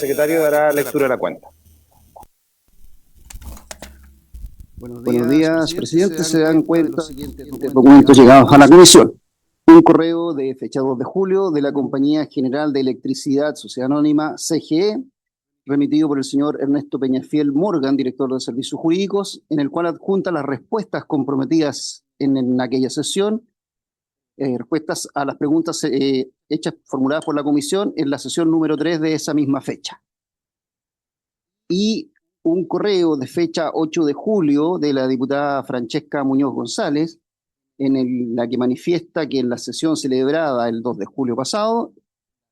secretario dará lectura de la cuenta. Buenos días, presidente. Se dan cuenta de los siguientes documentos llegados a la comisión. Un correo de fecha 2 de julio de la Compañía General de Electricidad, Sociedad Anónima, CGE, remitido por el señor Ernesto Peñafiel Morgan, director de Servicios Jurídicos, en el cual adjunta las respuestas comprometidas en aquella sesión, respuestas a las preguntas hechas, formuladas por la comisión en la sesión número 3 de esa misma fecha. Y un correo de fecha 8 de julio de la diputada Francesca Muñoz González, en la que manifiesta que en la sesión celebrada el 2 de julio pasado,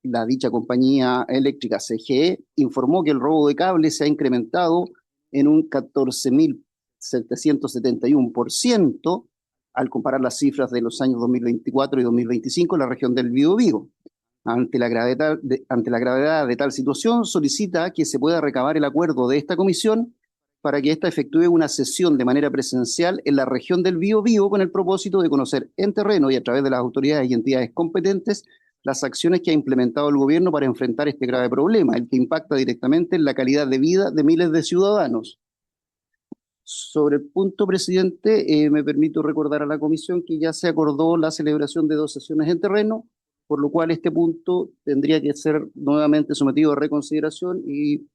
la dicha compañía eléctrica CGE informó que el robo de cables se ha incrementado en un 14.771% al comparar las cifras de los años 2024 y 2025 en la región del Biobío. Ante la gravedad de tal situación, solicita que se pueda recabar el acuerdo de esta comisión para que ésta efectúe una sesión de manera presencial en la región del Biobío con el propósito de conocer en terreno y a través de las autoridades y entidades competentes las acciones que ha implementado el gobierno para enfrentar este grave problema, el que impacta directamente en la calidad de vida de miles de ciudadanos. Sobre el punto, presidente, me permito recordar a la comisión que ya se acordó la celebración de 2 sesiones en terreno, por lo cual este punto tendría que ser nuevamente sometido a reconsideración y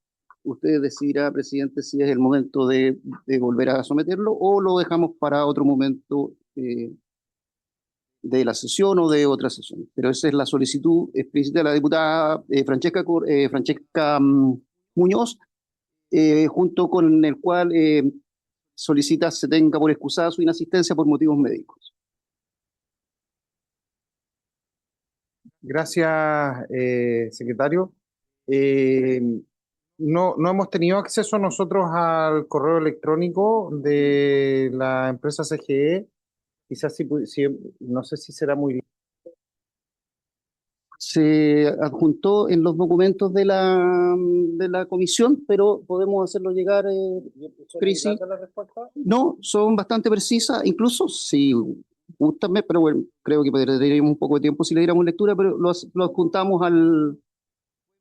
usted decidirá, presidente, si es el momento de volver a someterlo o lo dejamos para otro momento de la sesión o de otra sesión. Pero esa es la solicitud explícita de la diputada Francesca Muñoz, junto con el cual solicita se tenga por excusada su inasistencia por motivos médicos. Gracias, secretario. No hemos tenido acceso nosotros al correo electrónico de la empresa CGE. Quizás no sé si será muy... Se adjuntó en los documentos de la comisión, pero podemos hacerlo llegar, Crisi. No, son bastante precisas, incluso si gustan, pero bueno, creo que perderíamos un poco de tiempo si le diéramos lectura, pero lo adjuntamos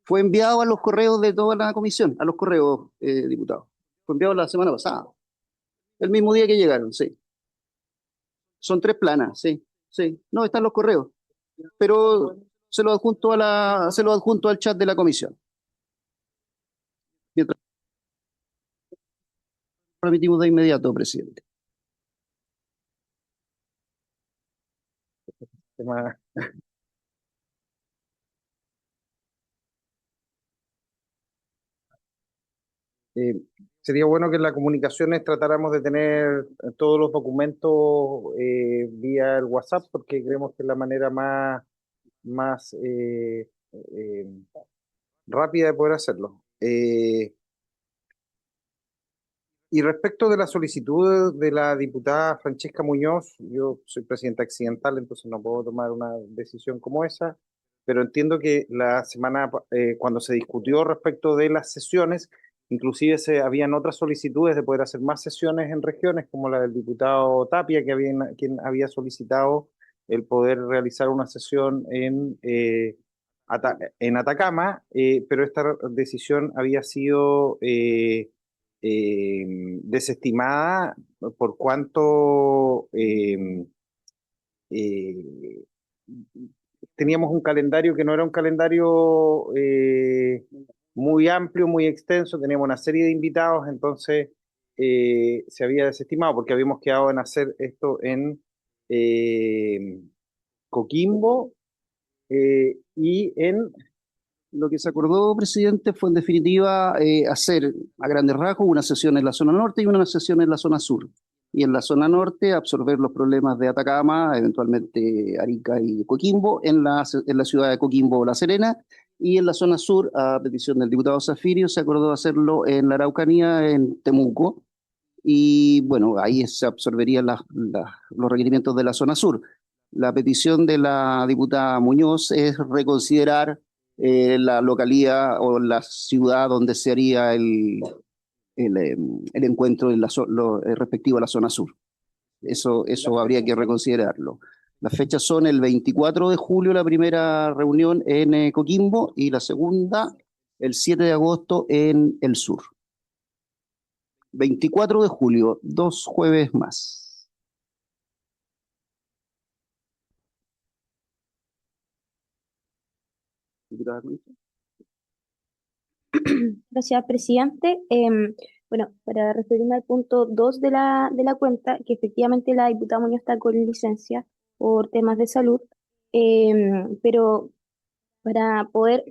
fue enviado a los correos de toda la comisión, a los correos, diputados. Fue enviado la semana pasada, el mismo día que llegaron, sí. Son 3 planas, sí. No, están los correos, pero se lo adjunto al chat de la comisión. Mientras remitimos de inmediato, presidente. Sería bueno que en las comunicaciones tratáramos de tener todos los documentos vía el WhatsApp, porque creemos que es la manera más rápida de poder hacerlo. Y respecto de la solicitud de la diputada Francesca Muñoz, yo soy presidente accidental, entonces no puedo tomar una decisión como esa, pero entiendo que la semana, cuando se discutió respecto de las sesiones, inclusive habían otras solicitudes de poder hacer más sesiones en regiones, como la del diputado Tapia, quien había solicitado el poder realizar una sesión en Atacama, pero esta decisión había sido desestimada por cuanto teníamos un calendario que no era un calendario muy amplio, muy extenso, teníamos una serie de invitados, entonces se había desestimado porque habíamos quedado en hacer esto en Coquimbo y en... Lo que se acordó, presidente, fue en definitiva hacer a grandes rasgos una sesión en la zona norte y una sesión en la zona sur. Y en la zona norte absorber los problemas de Atacama, eventualmente Arica y Coquimbo, en la ciudad de Coquimbo o La Serena, y en la zona sur, a petición del diputado Zafirio, se acordó hacerlo en la Araucanía, en Temuco, y bueno, ahí se absorberían los requerimientos de la zona sur. La petición de la diputada Muñoz es reconsiderar la localidad o la ciudad donde se haría el encuentro respectivo a la zona sur. Eso habría que reconsiderarlo. Las fechas son el 24 de julio, la primera reunión en Coquimbo, y la segunda el 7 de agosto en el sur. 24 de julio, 2 jueves más. Gracias, presidente. Bueno, para referirme al punto 2 de la cuenta, que efectivamente la diputada Muñoz está con licencia por temas de salud, pero para poder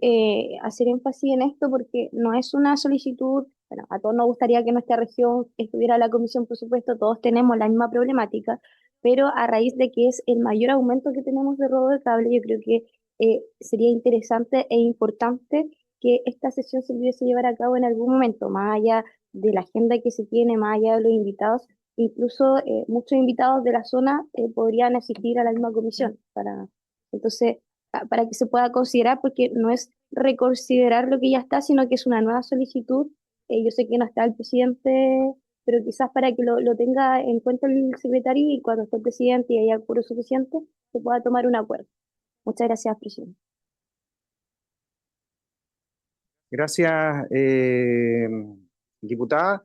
hacer énfasis en esto, porque no es una solicitud, bueno, a todos nos gustaría que nuestra región estuviera en la comisión, por supuesto, todos tenemos la misma problemática, pero a raíz de que es el mayor aumento que tenemos de robo de cable, yo creo que sería interesante e importante que esta sesión se pudiese llevar a cabo en algún momento, más allá de la agenda que se tiene, más allá de los invitados, incluso muchos invitados de la zona podrían asistir a la misma comisión entonces, para que se pueda considerar, porque no es reconsiderar lo que ya está, sino que es una nueva solicitud. Yo sé que no está el presidente, pero quizás para que lo tenga en cuenta el secretario y cuando esté el presidente y haya quórum suficiente, se pueda tomar un acuerdo. Muchas gracias, presidente. Gracias, diputada.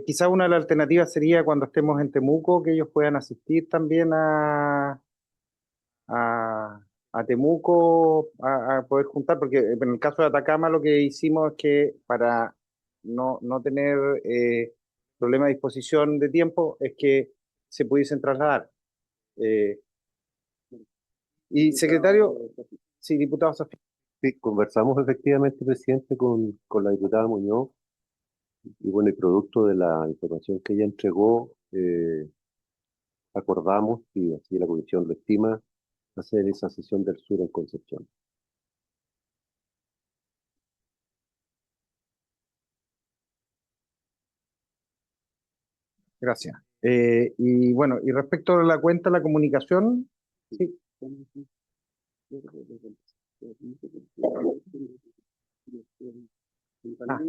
Quizá una de las alternativas sería cuando estemos en Temuco, que ellos puedan asistir también a, a Temuco a poder juntar, porque en el caso de Atacama lo que hicimos es que para no tener problema de disposición de tiempo, es que se pudiesen trasladar. Eh, y secretario, sí, diputado Sofía. Sí, conversamos efectivamente, presidente, con la diputada Muñoz y bueno, y producto de la información que ella entregó, acordamos, y así la comisión lo estima, hacer esa sesión del sur en Concepción. Gracias. Y bueno, y respecto a la cuenta, la comunicación, sí. Ah,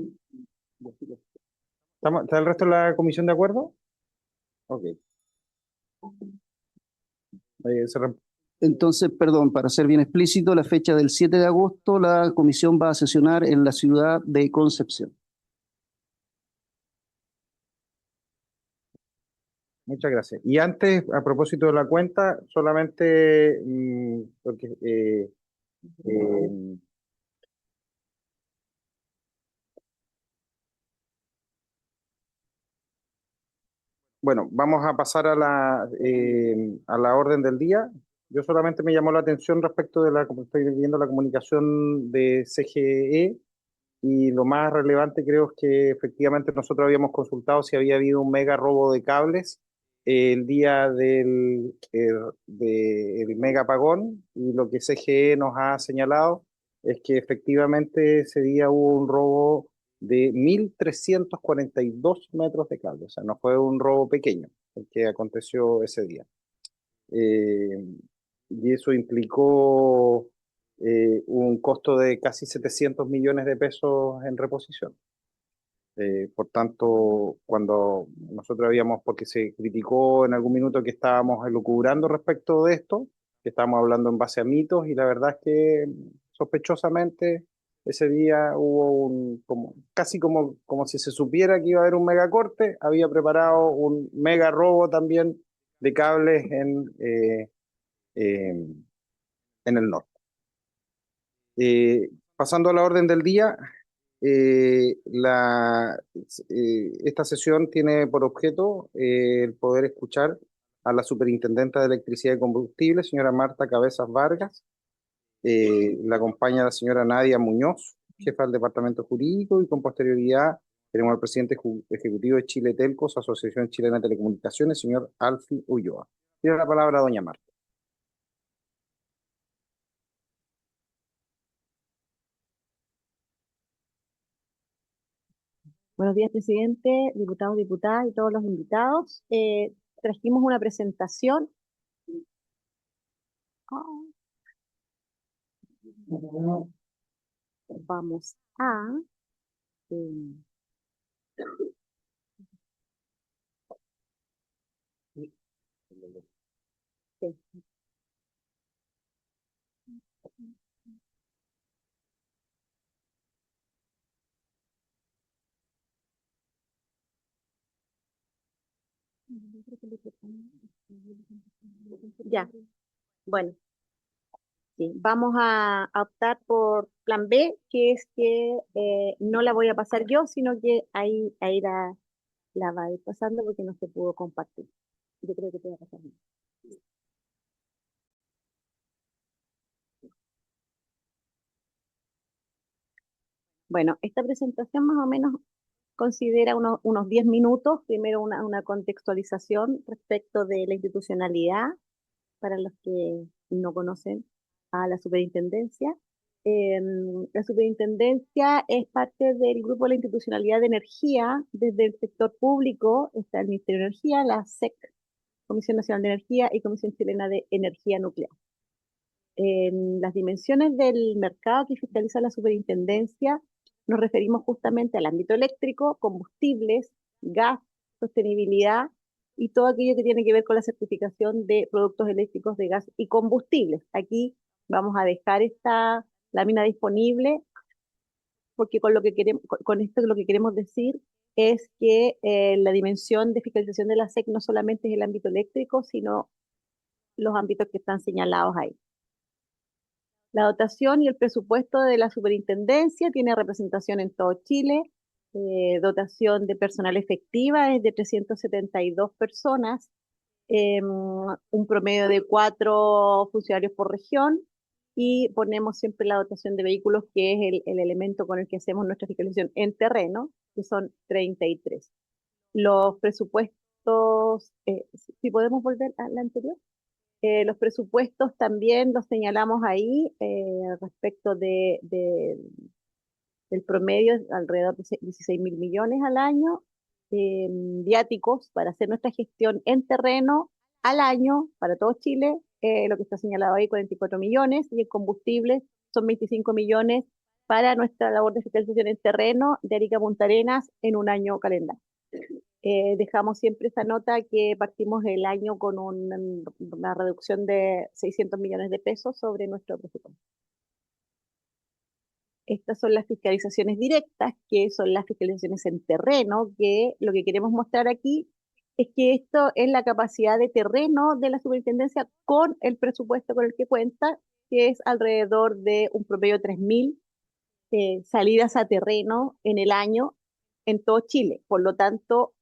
¿está el resto de la comisión de acuerdo? Ok. Se Entonces, perdón, para ser bien explícito, la fecha del 7 de agosto, la comisión va a sesionar en la ciudad de Concepción. Muchas gracias. Y antes, a propósito de la cuenta, solamente porque eh, bueno, vamos a pasar a la orden del día. Yo solamente me llamó la atención respecto de como estoy viendo la comunicación de CGE, y lo más relevante creo es que efectivamente nosotros habíamos consultado si había habido un mega robo de cables el día del mega apagón, y lo que CGE nos ha señalado es que efectivamente ese día hubo un robo de 1.342 metros de cable, o sea, no fue un robo pequeño el que aconteció ese día. Eh, y eso implicó un costo de casi 700 millones de pesos en reposición. Por tanto, cuando nosotros habíamos, porque se criticó en algún minuto que estábamos elucubrando respecto de esto, que estábamos hablando en base a mitos, y la verdad es que sospechosamente ese día hubo casi como si se supiera que iba a haber un megacorte, había preparado un mega robo también de cables eh, en el norte. Pasando a la orden del día, esta sesión tiene por objeto el poder escuchar a la Superintendenta de Electricidad y Combustible, señora Marta Cabezas Vargas. La acompaña la señora Nadia Muñoz, jefa del Departamento Jurídico, y con posterioridad tenemos al presidente ejecutivo de Chile Telcos, Asociación Chilena de Telecomunicaciones, señor Alfie Ulloa. Tiene la palabra doña Marta. Buenos días, presidente, diputados, diputadas y todos los invitados. Trajimos una presentación. Vamos a... eh, sí. Ya, bueno, sí, vamos a optar por plan B, que es que no la voy a pasar yo, sino que ahí la va a ir pasando porque no se pudo compartir. Yo creo que te va a pasar bien. Bueno, esta presentación más o menos considera unos 10 minutos. Primero una contextualización respecto de la institucionalidad para los que no conocen a la superintendencia. La superintendencia es parte del grupo de la institucionalidad de energía. Desde el sector público está el Ministerio de Energía, la SEC, Comisión Nacional de Energía y Comisión Chilena de Energía Nuclear. En las dimensiones del mercado que fiscaliza la superintendencia, nos referimos justamente al ámbito eléctrico, combustibles, gas, sostenibilidad y todo aquello que tiene que ver con la certificación de productos eléctricos de gas y combustibles. Aquí vamos a dejar esta lámina disponible porque con lo que queremos, con esto lo que queremos decir es que la dimensión de fiscalización de la SEC no solamente es el ámbito eléctrico, sino los ámbitos que están señalados ahí. La dotación y el presupuesto de la superintendencia tiene representación en todo Chile. Dotación de personal efectiva es de 372 personas, un promedio de 4 funcionarios por región, y ponemos siempre la dotación de vehículos, que es el elemento con el que hacemos nuestra fiscalización en terreno, que son 33. Los presupuestos, si podemos volver a la anterior. Los presupuestos también los señalamos ahí respecto del promedio, alrededor de 16.000 millones al año, viáticos para hacer nuestra gestión en terreno al año para todo Chile, lo que está señalado ahí, 44 millones, y el combustible son 25 millones para nuestra labor de fiscalización en terreno de Arica a Punta Arenas en un año calendario. Dejamos siempre esa nota que partimos el año con una reducción de 600 millones de pesos sobre nuestro presupuesto. Estas son las fiscalizaciones directas, que son las fiscalizaciones en terreno, que lo que queremos mostrar aquí es que esto es la capacidad de terreno de la superintendencia con el presupuesto con el que cuenta, que es alrededor de un promedio de 3.000 salidas a terreno en el año en todo Chile. Por lo tanto,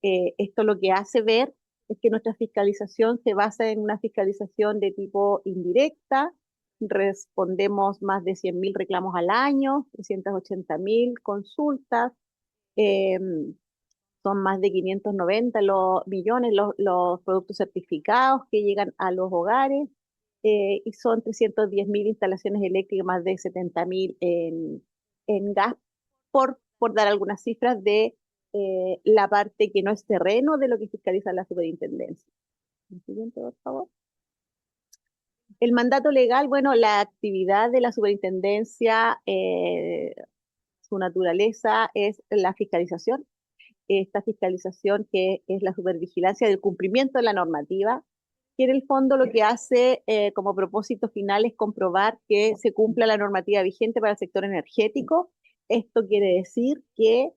esto lo que hace ver es que nuestra fiscalización se basa en una fiscalización de tipo indirecta. Respondemos más de 100.000 reclamos al año, 380.000 consultas, son más de 590 millones los productos certificados que llegan a los hogares, y son 310.000 instalaciones eléctricas, más de 70.000 en gas, por dar algunas cifras de la parte que no es terreno de lo que fiscaliza la superintendencia. El siguiente, por favor. El mandato legal, bueno, la actividad de la superintendencia, su naturaleza es la fiscalización. Esta fiscalización que es la supervigilancia del cumplimiento de la normativa, que en el fondo lo que hace como propósito final es comprobar que se cumpla la normativa vigente para el sector energético. Esto quiere decir que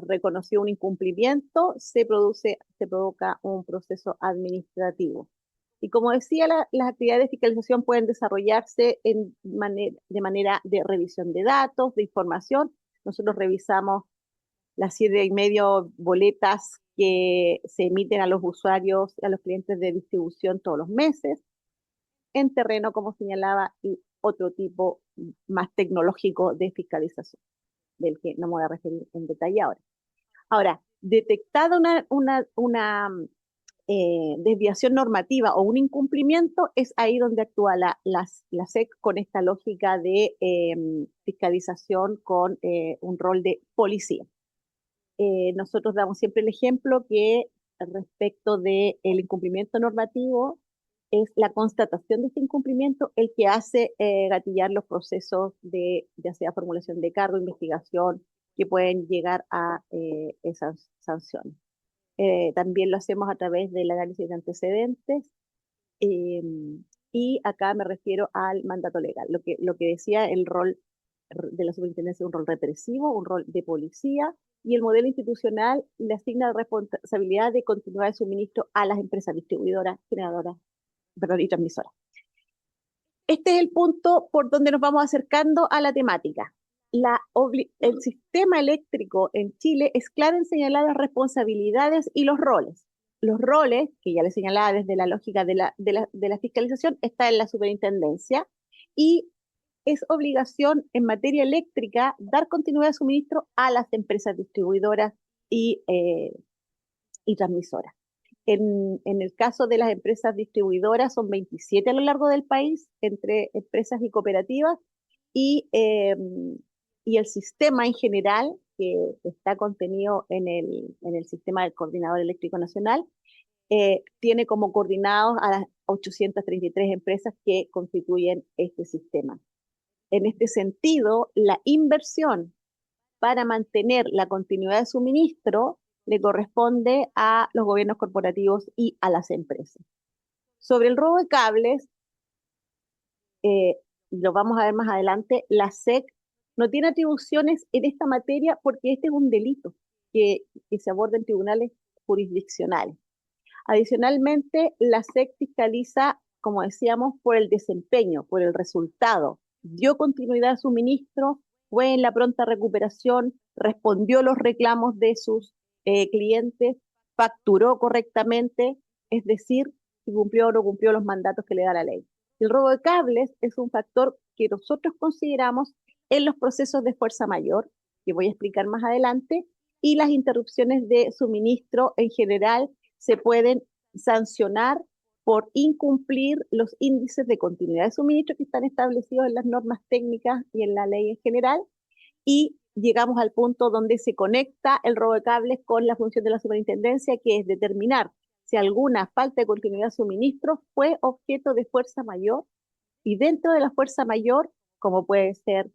reconocido un incumplimiento, se provoca un proceso administrativo. Y como decía, las actividades de fiscalización pueden desarrollarse de manera de revisión de datos, de información. Nosotros revisamos las 7,5 boletas que se emiten a los usuarios, a los clientes de distribución todos los meses, en terreno, como señalaba, y otro tipo más tecnológico de fiscalización, del que no me voy a referir en detalle ahora. Ahora, detectada una desviación normativa o un incumplimiento, es ahí donde actúa la SEC con esta lógica de fiscalización con un rol de policía. Nosotros damos siempre el ejemplo que respecto del incumplimiento normativo es la constatación de este incumplimiento el que hace gatillar los procesos de ya sea formulación de cargo, investigación, que pueden llegar a esas sanciones. También lo hacemos a través del análisis de antecedentes, y acá me refiero al mandato legal. Lo que decía, el rol de la superintendencia es un rol represivo, un rol de policía, y el modelo institucional le asigna la responsabilidad de continuidad de suministro a las empresas distribuidoras, generadoras, perdón, y transmisoras. Este es el punto por donde nos vamos acercando a la temática. El sistema eléctrico en Chile es claro en señalar las responsabilidades y los roles. Los roles, que ya les señalaba desde la lógica de la fiscalización, está en la superintendencia y es obligación en materia eléctrica dar continuidad de suministro a las empresas distribuidoras y transmisoras. En el caso de las empresas distribuidoras, son 27 a lo largo del país, entre empresas y cooperativas, y el sistema en general, que está contenido en el sistema del Coordinador Eléctrico Nacional, tiene como coordinados a las 833 empresas que constituyen este sistema. En este sentido, la inversión para mantener la continuidad de suministro le corresponde a los gobiernos corporativos y a las empresas. Sobre el robo de cables, lo vamos a ver más adelante, la SEC no tiene atribuciones en esta materia porque este es un delito que se aborda en tribunales jurisdiccionales. Adicionalmente, la SEC fiscaliza, como decíamos, por el desempeño, por el resultado. Dio continuidad al suministro, fue en la pronta recuperación, respondió los reclamos de sus clientes, facturó correctamente, es decir, si cumplió o no cumplió los mandatos que le da la ley. El robo de cables es un factor que nosotros consideramos en los procesos de fuerza mayor, que voy a explicar más adelante, y las interrupciones de suministro en general se pueden sancionar por incumplir los índices de continuidad de suministro que están establecidos en las normas técnicas y en la ley en general, y llegamos al punto donde se conecta el robo de cables con la función de la superintendencia, que es determinar si alguna falta de continuidad de suministro fue objeto de fuerza mayor, y dentro de la fuerza mayor, como puede ser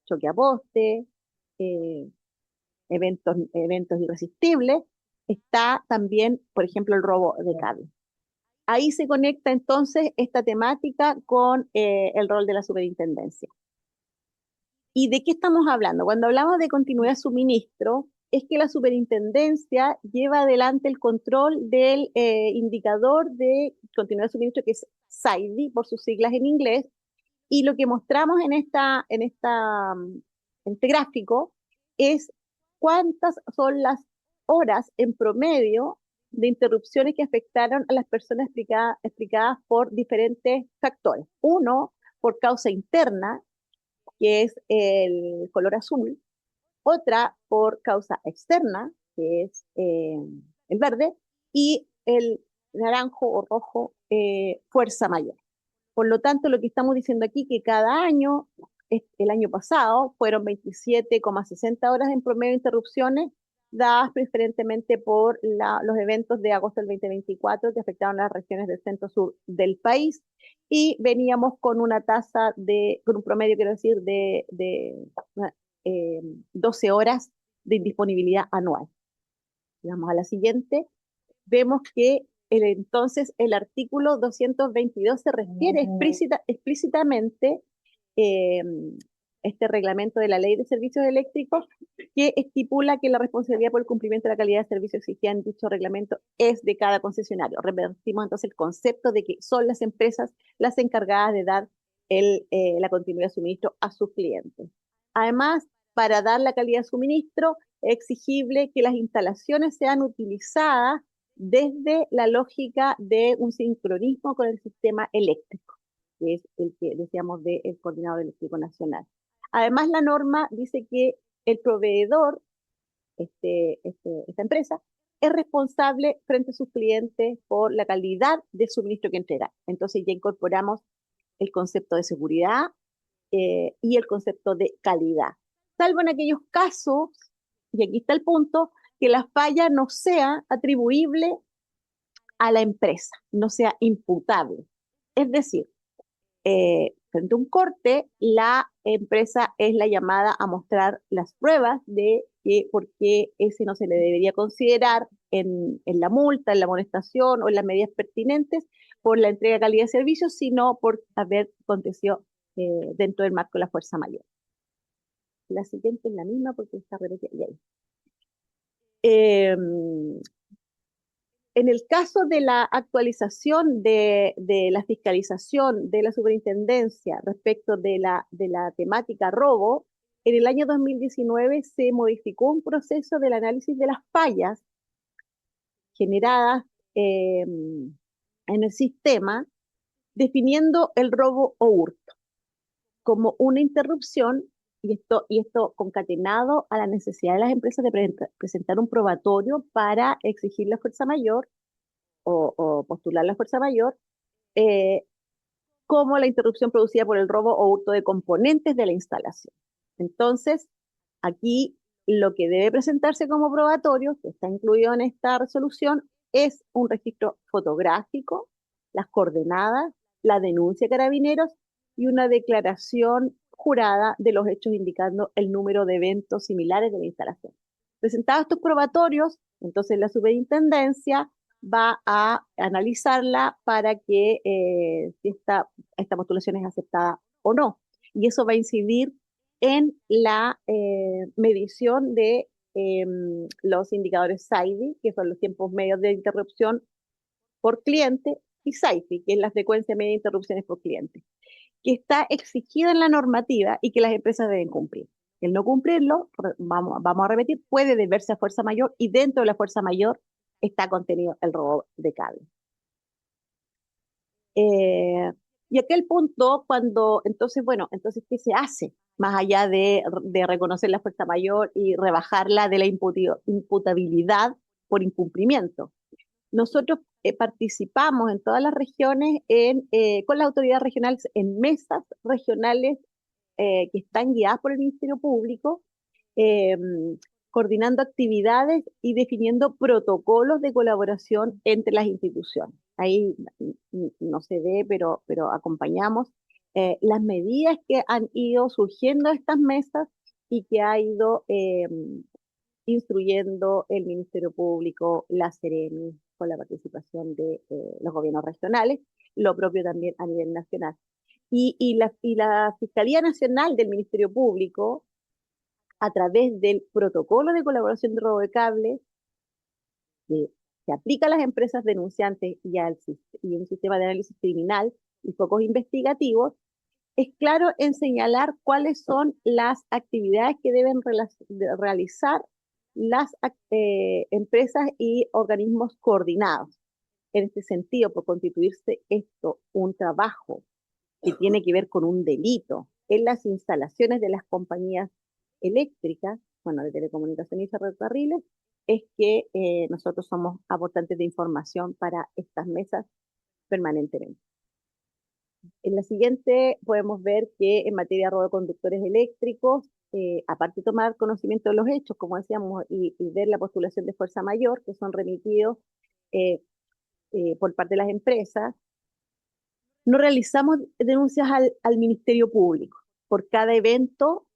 choque a poste, eventos irresistibles, está también, por ejemplo, el robo de cable. Ahí se conecta entonces esta temática con el rol de la superintendencia. ¿Y de qué estamos hablando? Cuando hablamos de continuidad de suministro, es que la superintendencia lleva adelante el control del indicador de continuidad de suministro, que es SAIDI, por sus siglas en inglés, y lo que mostramos en este gráfico es cuántas son las horas en promedio de interrupciones que afectaron a las personas explicadas por diferentes factores. Uno, por causa interna, que es el color azul. Otra, por causa externa, que es el verde. Y el naranjo o rojo, fuerza mayor. Por lo tanto, lo que estamos diciendo aquí que cada año, el año pasado, fueron 27,60 horas en promedio de interrupciones, dadas preferentemente por los eventos de agosto del 2024 que afectaron las regiones del centro-sur del país, y veníamos con una tasa con un promedio, quiero decir, de 12 horas de indisponibilidad anual. Vamos a la siguiente. Vemos que entonces el artículo 222 se refiere explícitamente este reglamento de la Ley de Servicios Eléctricos, que estipula que la responsabilidad por el cumplimiento de la calidad de servicio exigida en dicho reglamento es de cada concesionario. Revertimos entonces el concepto de que son las empresas las encargadas de dar la continuidad de suministro a sus clientes. Además, para dar la calidad de suministro, es exigible que las instalaciones sean utilizadas desde la lógica de un sincronismo con el sistema eléctrico, que es el que decíamos del Coordinador Eléctrico Nacional. Además, la norma dice que el proveedor, esta empresa, es responsable frente a sus clientes por la calidad de suministro que entrega. Entonces ya incorporamos el concepto de seguridad y el concepto de calidad. Salvo en aquellos casos, y aquí está el punto, que la falla no sea atribuible a la empresa, no sea imputable. Es decir, frente a un corte, la empresa es la llamada a mostrar las pruebas de por qué ese no se le debería considerar en la multa, en la amonestación o en las medidas pertinentes por la entrega de calidad de servicios, sino por haber acontecido dentro del marco de la fuerza mayor. La siguiente es la misma porque está repetida. En el caso de la actualización de la fiscalización de la superintendencia respecto de la temática robo, en el año 2019 se modificó un proceso del análisis de las fallas generadas en el sistema, definiendo el robo o hurto como una interrupción, y esto concatenado a la necesidad de las empresas de presentar un probatorio para exigir la fuerza mayor o postular la fuerza mayor, eh, como la interrupción producida por el robo o hurto de componentes de la instalación. Entonces, aquí lo que debe presentarse como probatorio, que está incluido en esta resolución, es un registro fotográfico, las coordenadas, la denuncia a carabineros y una declaración jurada de los hechos indicando el número de eventos similares de la instalación. Presentados estos probatorios, entonces la superintendencia va a analizarla para que si esta postulación es aceptada o no. Y eso va a incidir en la medición de los indicadores SAIDI, que son los tiempos medios de interrupción por cliente, y SAIFI, que es la frecuencia media de interrupciones por cliente, que está exigida en la normativa y que las empresas deben cumplir. El no cumplirlo, vamos a repetir, puede deberse a fuerza mayor, y dentro de la fuerza mayor está contenido el robo de cable. Y aquel punto, entonces, ¿qué se hace? Más allá de reconocer la fuerza mayor y rebajarla de la imputabilidad por incumplimiento. Nosotros participamos en todas las regiones con las autoridades regionales en mesas regionales que están guiadas por el Ministerio Público, eh, coordinando actividades y definiendo protocolos de colaboración entre las instituciones. Ahí no se ve, pero acompañamos las medidas que han ido surgiendo de estas mesas y que ha ido instruyendo el Ministerio Público, la Seremi, con la participación de los gobiernos regionales, lo propio también a nivel nacional. Y la Fiscalía Nacional del Ministerio Público, a través del protocolo de colaboración de robo de cable, que se aplica a las empresas denunciantes y un sistema de análisis criminal y focos investigativos, es claro en señalar cuáles son las actividades que deben realizar las empresas y organismos coordinados. En este sentido, por constituirse esto un trabajo que tiene que ver con un delito en las instalaciones de las compañías eléctricas, bueno, de telecomunicaciones y ferrocarriles, es que nosotros somos aportantes de información para estas mesas permanentemente. En la siguiente podemos ver que en materia de robo de conductores eléctricos, aparte de tomar conocimiento de los hechos, como decíamos, y ver la postulación de fuerza mayor, que son remitidos por parte de las empresas, no realizamos denuncias al Ministerio Público por cada evento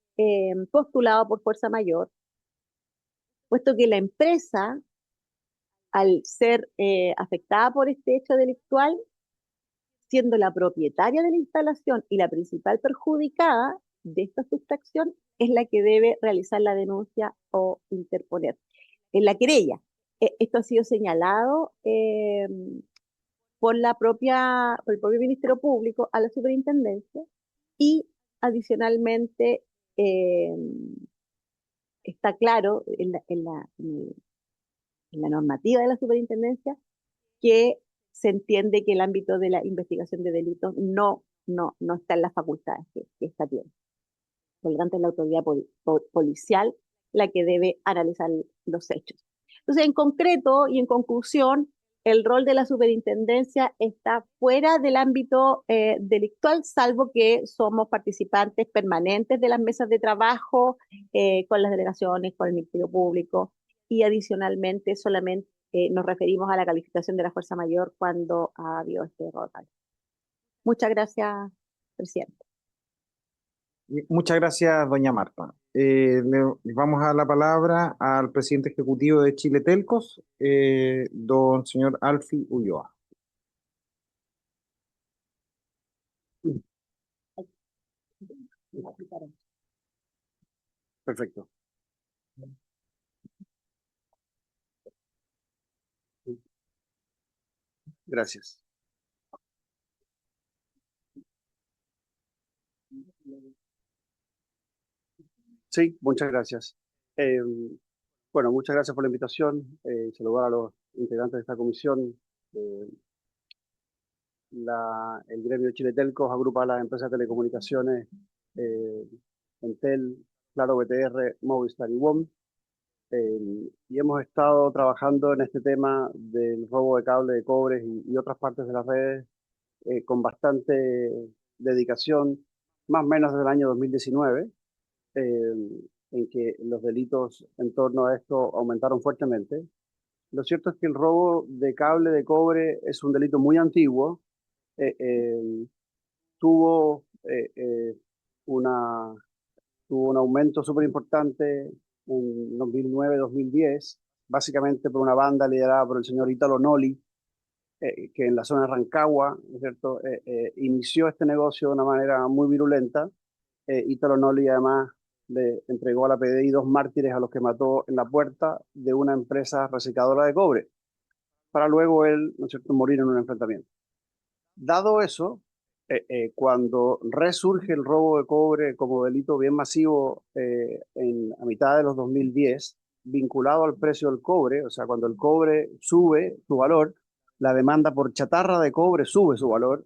postulado por fuerza mayor, puesto que la empresa, al ser afectada por este hecho delictual, siendo la propietaria de la instalación y la principal perjudicada de esta sustracción, es la que debe realizar la denuncia o interponer en la querella. Esto ha sido señalado por el propio Ministerio Público a la superintendencia, y adicionalmente eh, está claro en la normativa de la superintendencia que se entiende que el ámbito de la investigación de delitos no está en las facultades que esta tiene. Por lo tanto, es la autoridad policial la que debe analizar los hechos. Entonces, en concreto y en conclusión, el rol de la superintendencia está fuera del ámbito delictual, salvo que somos participantes permanentes de las mesas de trabajo con las delegaciones, con el Ministerio Público, y adicionalmente solamente nos referimos a la calificación de la fuerza mayor cuando ha habido este error. Muchas gracias, presidente. Muchas gracias, doña Marta. Le vamos a dar la palabra al presidente ejecutivo de Chile Telcos, don señor Alfie Ulloa. Perfecto. Gracias. Sí, muchas gracias. Bueno, muchas gracias por la invitación. Saludar a los integrantes de esta comisión. El gremio de Chile Telcos agrupa a las empresas de telecomunicaciones Entel, Claro, BTR, Movistar y WOM. Y hemos estado trabajando en este tema del robo de cable de cobre y otras partes de las redes con bastante dedicación, más o menos desde el año 2019, en que los delitos en torno a esto aumentaron fuertemente. Lo cierto es que el robo de cable de cobre es un delito muy antiguo. Tuvo un aumento súper importante en 2009-2010, básicamente por una banda liderada por el señor Italo Noli, que en la zona de Rancagua, ¿no es cierto?, inició este negocio de una manera muy virulenta. Italo Noli además le entregó a la PDI 2 mártires a los que mató en la puerta de una empresa recicladora de cobre, para luego él, ¿no es cierto?, morir en un enfrentamiento. Dado eso, cuando resurge el robo de cobre como delito bien masivo a mitad de los 2010, vinculado al precio del cobre, o sea, cuando el cobre sube su valor, la demanda por chatarra de cobre sube su valor,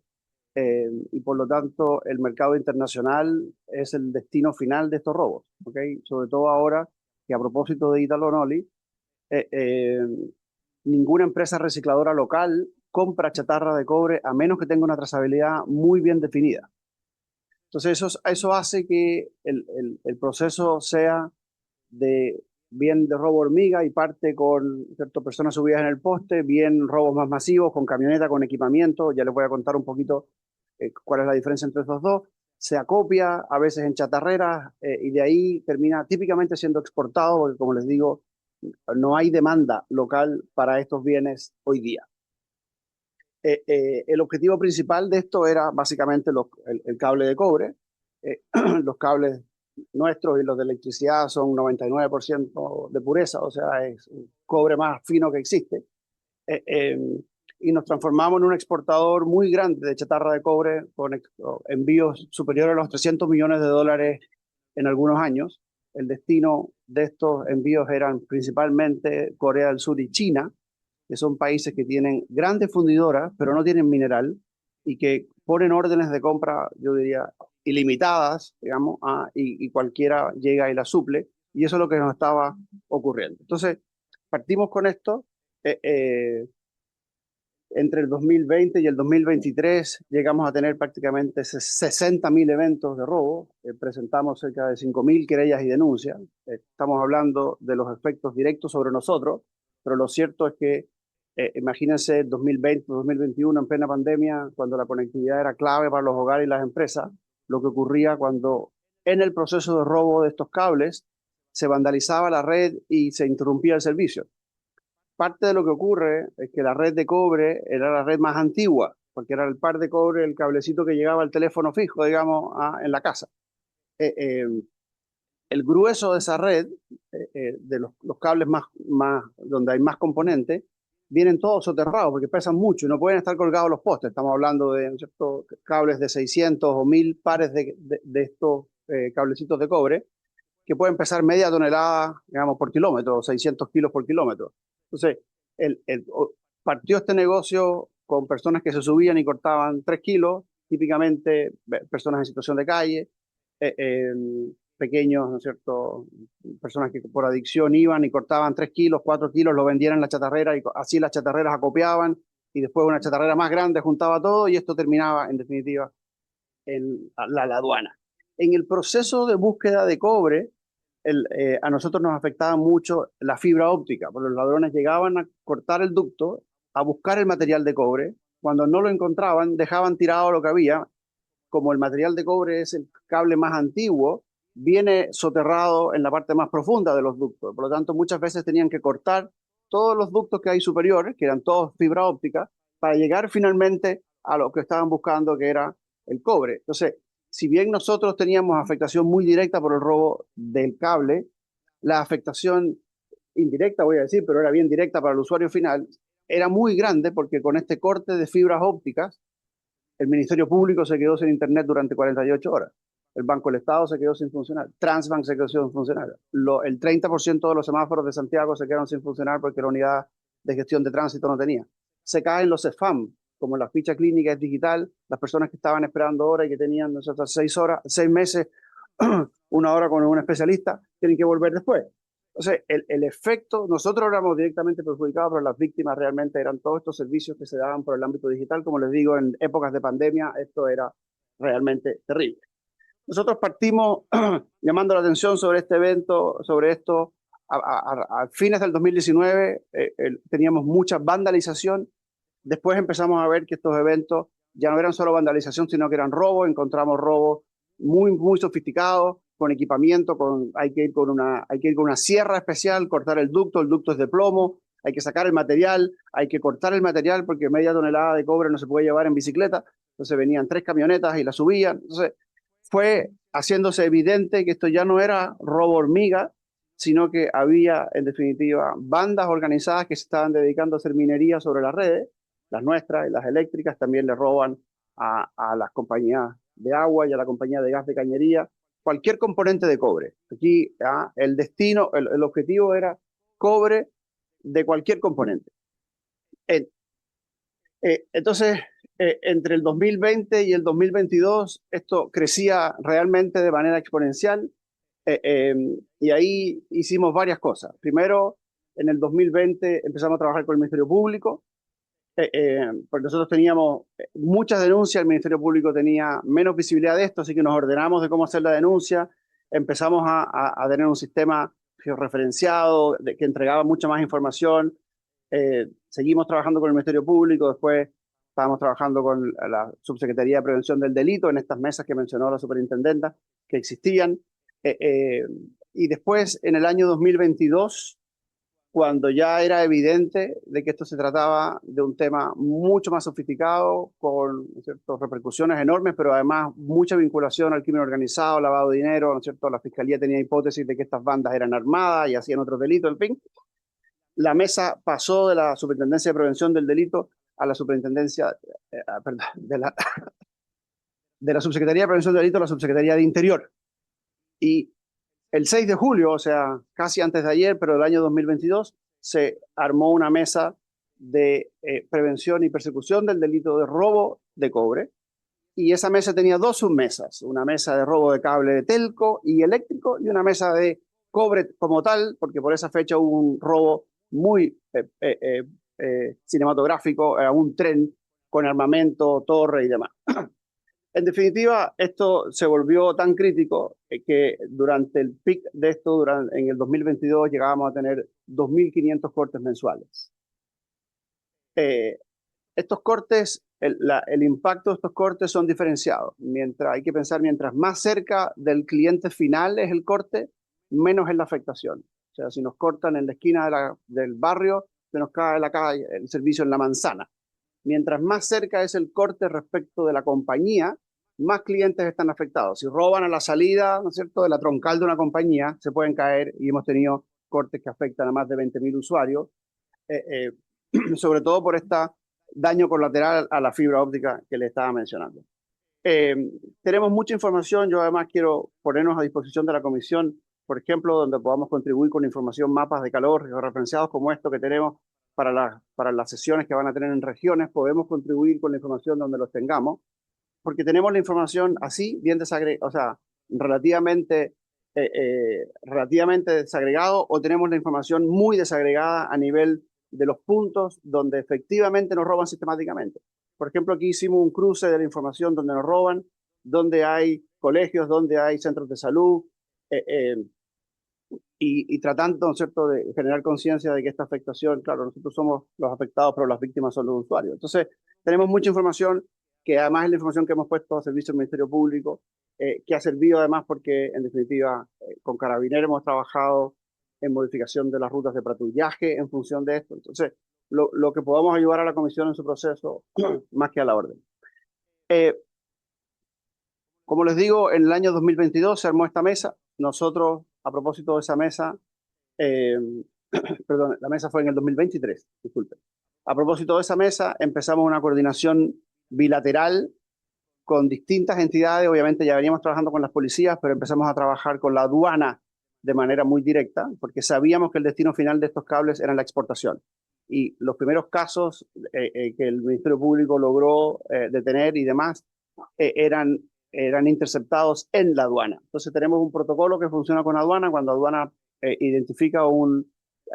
y por lo tanto el mercado internacional es el destino final de estos robos, ¿okay? Sobre todo ahora que, a propósito de Italo Noli, ninguna empresa recicladora local compra chatarra de cobre a menos que tenga una trazabilidad muy bien definida. Entonces eso hace que el proceso sea bien de robo hormiga y parte con, ¿cierto?, personas subidas en el poste, bien robos más masivos con camioneta, con equipamiento. Ya les voy a contar un poquito cuál es la diferencia entre estos dos. Se acopia a veces en chatarreras y de ahí termina típicamente siendo exportado, porque, como les digo, no hay demanda local para estos bienes hoy día. El objetivo principal de esto era básicamente el cable de cobre. Los cables nuestros y los de electricidad son 99% de pureza, o sea, es el cobre más fino que existe. Y nos transformamos en un exportador muy grande de chatarra de cobre, con envíos superiores a los $300 millones en algunos años. El destino de estos envíos eran principalmente Corea del Sur y China, que son países que tienen grandes fundidoras, pero no tienen mineral, y que ponen órdenes de compra, yo diría, ilimitadas, digamos, y cualquiera llega y la suple, y eso es lo que nos estaba ocurriendo. Entonces, partimos con esto. Entre el 2020 y el 2023 llegamos a tener prácticamente 60.000 eventos de robo, presentamos cerca de 5.000 querellas y denuncias. Estamos hablando de los efectos directos sobre nosotros, pero lo cierto es que imagínense 2020, 2021 en plena pandemia, cuando la conectividad era clave para los hogares y las empresas, lo que ocurría cuando en el proceso de robo de estos cables se vandalizaba la red y se interrumpía el servicio. Parte de lo que ocurre es que la red de cobre era la red más antigua, porque era el par de cobre, el cablecito que llegaba al teléfono fijo, digamos, en la casa. El grueso de esa red, de los cables donde hay más componentes, vienen todos soterrados porque pesan mucho y no pueden estar colgados los postes. Estamos hablando de, ¿cierto?, cables de 600 o 1.000 pares de estos cablecitos de cobre que pueden pesar media tonelada, digamos, por kilómetro, 600 kilos por kilómetro. Entonces, partió este negocio con personas que se subían y cortaban 3 kilos, típicamente personas en situación de calle, pequeños, ¿no es cierto?, personas que por adicción iban y cortaban 3 kilos, 4 kilos, lo vendían en la chatarrera y así las chatarreras acopiaban y después una chatarrera más grande juntaba todo y esto terminaba, en definitiva, en la aduana. En el proceso de búsqueda de cobre, a nosotros nos afectaba mucho la fibra óptica, porque los ladrones llegaban a cortar el ducto, a buscar el material de cobre. Cuando no lo encontraban, dejaban tirado lo que había. Como el material de cobre es el cable más antiguo, viene soterrado en la parte más profunda de los ductos. Por lo tanto, muchas veces tenían que cortar todos los ductos que hay superiores, que eran todos fibra óptica, para llegar finalmente a lo que estaban buscando, que era el cobre. Entonces, si bien nosotros teníamos afectación muy directa por el robo del cable, la afectación indirecta, voy a decir, pero era bien directa para el usuario final, era muy grande porque con este corte de fibras ópticas, el Ministerio Público se quedó sin internet durante 48 horas. El Banco del Estado se quedó sin funcionar. Transbank se quedó sin funcionar. El 30% de los semáforos de Santiago se quedaron sin funcionar porque la unidad de gestión de tránsito no tenía. Se caen los CEFAM, como la ficha clínica es digital, las personas que estaban esperando horas y que tenían, no sé, 6 meses, 1 hora con un especialista, tienen que volver después. Entonces, el efecto, nosotros éramos directamente perjudicados, pero las víctimas realmente eran todos estos servicios que se daban por el ámbito digital. Como les digo, en épocas de pandemia, esto era realmente terrible. Nosotros partimos llamando la atención sobre este evento, sobre esto, a fines del 2019, teníamos mucha vandalización. Después empezamos a ver que estos eventos ya no eran solo vandalización, sino que eran robos. Encontramos robos muy sofisticados, con equipamiento, hay que ir con una sierra especial, cortar el ducto es de plomo, hay que sacar el material, hay que cortar el material porque media tonelada de cobre no se puede llevar en bicicleta. Entonces venían 3 camionetas y la subían. Entonces fue haciéndose evidente que esto ya no era robo hormiga, sino que había, en definitiva, bandas organizadas que se estaban dedicando a hacer minería sobre las redes. Las nuestras y las eléctricas también le roban a las compañías de agua y a la compañía de gas de cañería cualquier componente de cobre. Aquí el destino, el objetivo era cobre de cualquier componente. Entonces, entre el 2020 y el 2022, esto crecía realmente de manera exponencial. Y ahí hicimos varias cosas. Primero, en el 2020 empezamos a trabajar con el Ministerio Público, porque nosotros teníamos muchas denuncias, el Ministerio Público tenía menos visibilidad de esto, así que nos ordenamos de cómo hacer la denuncia, empezamos a tener un sistema georreferenciado que entregaba mucha más información, seguimos trabajando con el Ministerio Público, después estábamos trabajando con la Subsecretaría de Prevención del Delito en estas mesas que mencionó la superintendenta que existían, y después en el año 2022, cuando ya era evidente de que esto se trataba de un tema mucho más sofisticado, con, ¿no es cierto?, repercusiones enormes, pero además mucha vinculación al crimen organizado, lavado de dinero, ¿no es cierto? La Fiscalía tenía hipótesis de que estas bandas eran armadas y hacían otros delitos, en fin. La mesa pasó de la Superintendencia de Prevención del Delito a la Superintendencia, perdón, de la Subsecretaría de Prevención del Delito a la Subsecretaría de Interior. Y el 6 de julio, o sea, casi antes de ayer, pero del año 2022, se armó una mesa de prevención y persecución del delito de robo de cobre. Y esa mesa tenía 2 submesas, una mesa de robo de cable de telco y eléctrico y una mesa de cobre como tal, porque por esa fecha hubo un robo muy cinematográfico a un tren con armamento, torre y demás. En definitiva, esto se volvió tan crítico que durante el pic de esto, en el 2022, llegábamos a tener 2.500 cortes mensuales. Estos cortes, el impacto de estos cortes son diferenciados. Hay que pensar, mientras más cerca del cliente final es el corte, menos es la afectación. O sea, si nos cortan en la esquina del barrio, se nos cae el servicio en la manzana. Mientras más cerca es el corte respecto de la compañía, más clientes están afectados. Si roban a la salida, ¿no es cierto?, de la troncal de una compañía, se pueden caer, y hemos tenido cortes que afectan a más de 20.000 usuarios, sobre todo por este daño colateral a la fibra óptica que le estaba mencionando. Tenemos mucha información. Yo además quiero ponernos a disposición de la comisión, por ejemplo, donde podamos contribuir con información, mapas de calor referenciados como esto que tenemos para las sesiones que van a tener en regiones. Podemos contribuir con la información donde los tengamos, porque tenemos la información así, bien desagregada, o sea, relativamente desagregado, o tenemos la información muy desagregada a nivel de los puntos donde efectivamente nos roban sistemáticamente. Por ejemplo, aquí hicimos un cruce de la información donde nos roban, donde hay colegios, donde hay centros de salud, y tratando, ¿no es cierto?, de generar conciencia de que esta afectación, claro, nosotros somos los afectados, pero las víctimas son los usuarios. Entonces, tenemos mucha información que además es la información que hemos puesto a servicio del Ministerio Público, que ha servido además porque, en definitiva, con Carabineros hemos trabajado en modificación de las rutas de patrullaje en función de esto. Entonces, lo que podamos ayudar a la Comisión en su proceso, más que a la orden. Como les digo, en el año 2022 se armó esta mesa. Nosotros, a propósito de esa mesa, perdón, la mesa fue en el 2023, disculpen. A propósito de esa mesa, empezamos una coordinación bilateral con distintas entidades. Obviamente ya veníamos trabajando con las policías, pero empezamos a trabajar con la aduana de manera muy directa, porque sabíamos que el destino final de estos cables era la exportación. Y los primeros casos que el Ministerio Público logró detener y demás eran interceptados en la aduana. Entonces tenemos un protocolo que funciona con aduana. Cuando aduana identifica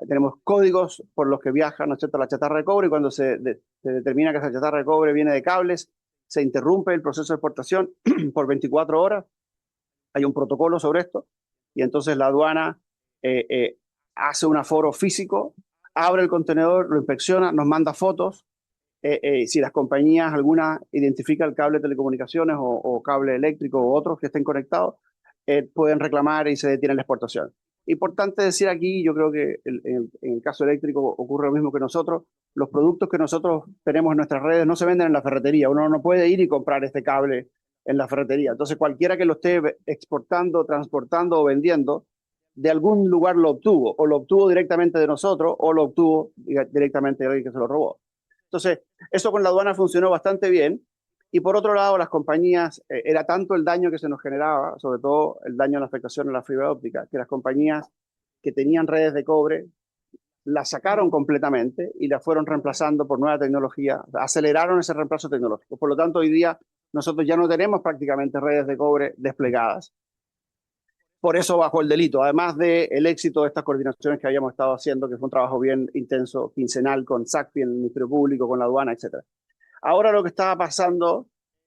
tenemos códigos por los que viaja, ¿no es cierto?, la chatarra de cobre, y cuando se determina que esa chatarra de cobre viene de cables, se interrumpe el proceso de exportación por 24 horas. Hay un protocolo sobre esto, y entonces la aduana hace un aforo físico, abre el contenedor, lo inspecciona, nos manda fotos. Si las compañías alguna identifica el cable de telecomunicaciones o cable eléctrico o otros que estén conectados, pueden reclamar y se detiene la exportación. Importante decir aquí, yo creo que en el caso eléctrico ocurre lo mismo que nosotros. Los productos que nosotros tenemos en nuestras redes no se venden en la ferretería. Uno no puede ir y comprar este cable en la ferretería. Entonces, cualquiera que lo esté exportando, transportando o vendiendo, de algún lugar lo obtuvo, o lo obtuvo directamente de nosotros, o lo obtuvo directamente de alguien que se lo robó. Entonces, eso con la aduana funcionó bastante bien. Y por otro lado, las compañías, era tanto el daño que se nos generaba, sobre todo el daño en la afectación en la fibra óptica, que las compañías que tenían redes de cobre las sacaron completamente y las fueron reemplazando por nueva tecnología, aceleraron ese reemplazo tecnológico. Por lo tanto, hoy día nosotros ya no tenemos prácticamente redes de cobre desplegadas. Por eso bajó el delito, además del éxito de estas coordinaciones que habíamos estado haciendo, que fue un trabajo bien intenso, quincenal, con SACPI, el Ministerio Público, con la aduana, etc. Ahora lo que estaba pasando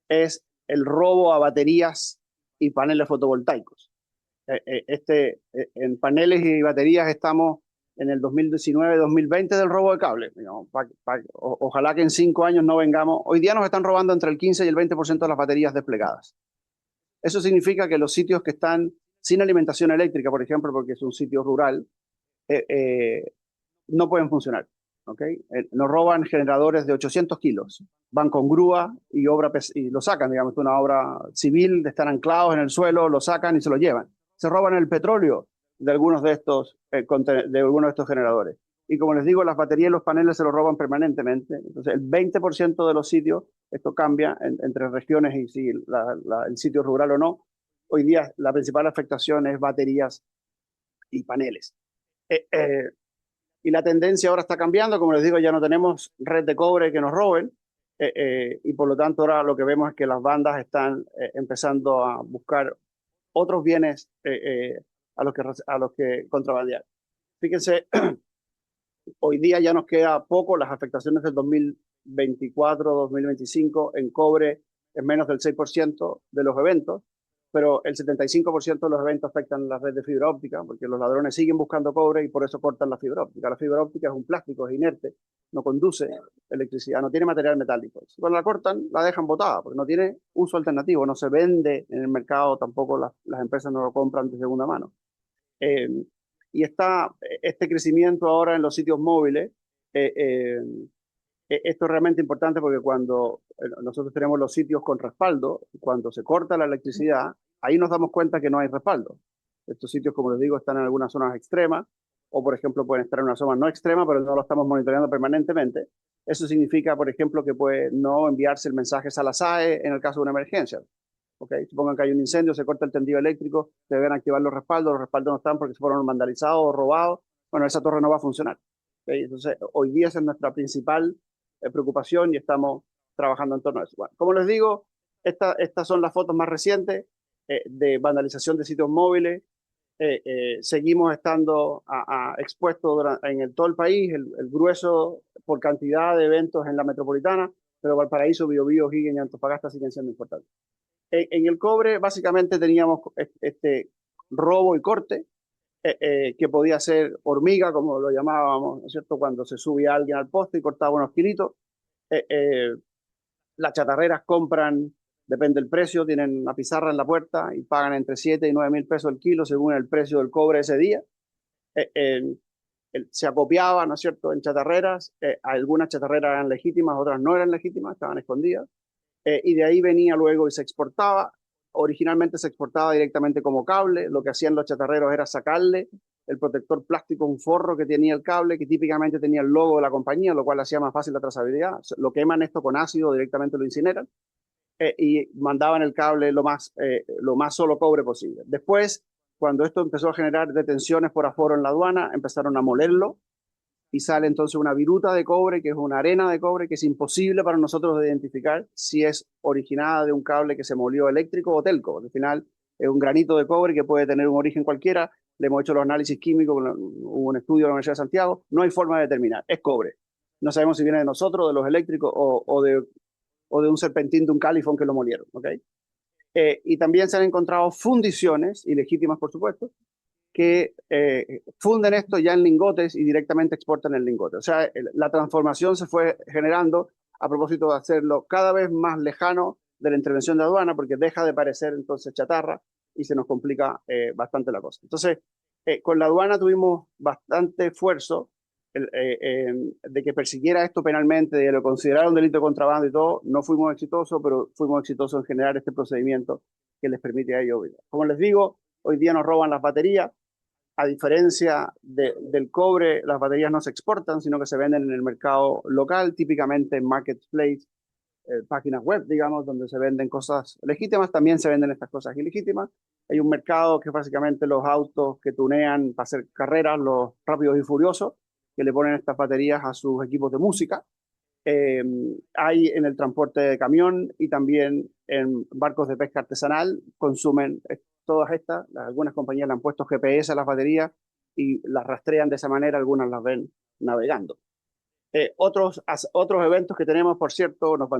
es el robo a baterías y paneles fotovoltaicos. En paneles y baterías estamos en el 2019-2020 del robo de cable. Ojalá que en 5 años no vengamos. Hoy día nos están robando entre el 15 y el 20% de las baterías desplegadas. Eso significa que los sitios que están sin alimentación eléctrica, por ejemplo, porque es un sitio rural, no pueden funcionar. ¿Okay? Nos roban generadores de 800 kilos, van con grúa y lo sacan, digamos, una obra civil, están anclados en el suelo, lo sacan y se lo llevan. Se roban el petróleo de algunos de estos generadores. Y como les digo, las baterías y los paneles se los roban permanentemente. Entonces, el 20% de los sitios, esto cambia entre regiones y si el sitio es rural o no. Hoy día la principal afectación es baterías y paneles. Y la tendencia ahora está cambiando. Como les digo, ya no tenemos red de cobre que nos roben. Y por lo tanto ahora lo que vemos es que las bandas están empezando a buscar otros bienes a los que contrabandear. Fíjense, hoy día ya nos queda poco. Las afectaciones del 2024-2025 en cobre es menos del 6% de los eventos, pero el 75% de los eventos afectan la red de fibra óptica, porque los ladrones siguen buscando cobre y por eso cortan la fibra óptica. La fibra óptica es un plástico, es inerte, no conduce electricidad, no tiene material metálico. Cuando la cortan, la dejan botada, porque no tiene uso alternativo, no se vende en el mercado, tampoco las empresas no lo compran de segunda mano. Y está este crecimiento ahora en los sitios móviles. Esto es realmente importante porque cuando nosotros tenemos los sitios con respaldo, cuando se corta la electricidad, ahí nos damos cuenta que no hay respaldo. Estos sitios, como les digo, están en algunas zonas extremas, o por ejemplo pueden estar en una zona no extrema, pero no lo estamos monitoreando permanentemente. Eso significa, por ejemplo, que puede no enviarse el mensaje a la SAE en el caso de una emergencia. ¿Okay? Supongan que hay un incendio, se corta el tendido eléctrico, se deben activar los respaldos no están porque se fueron vandalizados o robados. Bueno, esa torre no va a funcionar. ¿Okay? Entonces, hoy día esa es nuestra principal preocupación y estamos trabajando en torno a eso. Bueno, como les digo, estas son las fotos más recientes de vandalización de sitios móviles. Seguimos estando expuestos en todo el país, el grueso por cantidad de eventos en la metropolitana, pero Valparaíso, Biobío, Higgins y Antofagasta siguen siendo importantes. En el cobre, básicamente teníamos este robo y corte, que podía ser hormiga, como lo llamábamos, ¿no es cierto?, cuando se subía alguien al poste y cortaba unos kilitos. Las chatarreras compran, depende del precio, tienen una pizarra en la puerta y pagan entre 7 y 9 mil pesos el kilo según el precio del cobre ese día. Se acopiaba, ¿no es cierto?, en chatarreras. Algunas chatarreras eran legítimas, otras no eran legítimas, estaban escondidas. Y de ahí venía luego y se exportaba. Originalmente se exportaba directamente como cable. Lo que hacían los chatarreros era sacarle el protector plástico, un forro que tenía el cable, que típicamente tenía el logo de la compañía, lo cual hacía más fácil la trazabilidad. Lo queman esto con ácido, directamente lo incineran, y mandaban el cable lo más solo cobre posible. Después, cuando esto empezó a generar detenciones por aforo en la aduana, empezaron a molerlo y sale entonces una viruta de cobre, que es una arena de cobre, que es imposible para nosotros de identificar si es originada de un cable que se molió eléctrico o telco. Al final es un granito de cobre que puede tener un origen cualquiera. Le hemos hecho los análisis químicos, hubo un estudio de la Universidad de Santiago, no hay forma de determinar, es cobre. No sabemos si viene de nosotros, de los eléctricos o de un serpentín de un califón que lo molieron. ¿Okay? Y también se han encontrado fundiciones, ilegítimas por supuesto, que funden esto ya en lingotes y directamente exportan el lingote. O sea, la transformación se fue generando a propósito de hacerlo cada vez más lejano de la intervención de aduana, porque deja de parecer entonces chatarra y se nos complica bastante la cosa. Entonces, con la aduana tuvimos bastante esfuerzo de que persiguiera esto penalmente, de lo considerar un delito de contrabando y todo. No fuimos exitosos, pero fuimos exitosos en generar este procedimiento que les permite a ellos. Como les digo, hoy día nos roban las baterías. A diferencia del cobre, las baterías no se exportan, sino que se venden en el mercado local, típicamente en marketplace, páginas web, digamos, donde se venden cosas legítimas, también se venden estas cosas ilegítimas. Hay un mercado que es básicamente los autos que tunean para hacer carreras, los rápidos y furiosos, que le ponen estas baterías a sus equipos de música. Hay en el transporte de camión y también en barcos de pesca artesanal, consumen todas estas. Algunas compañías le han puesto GPS a las baterías y las rastrean de esa manera, algunas las ven navegando. Otros eventos que tenemos, por cierto, nos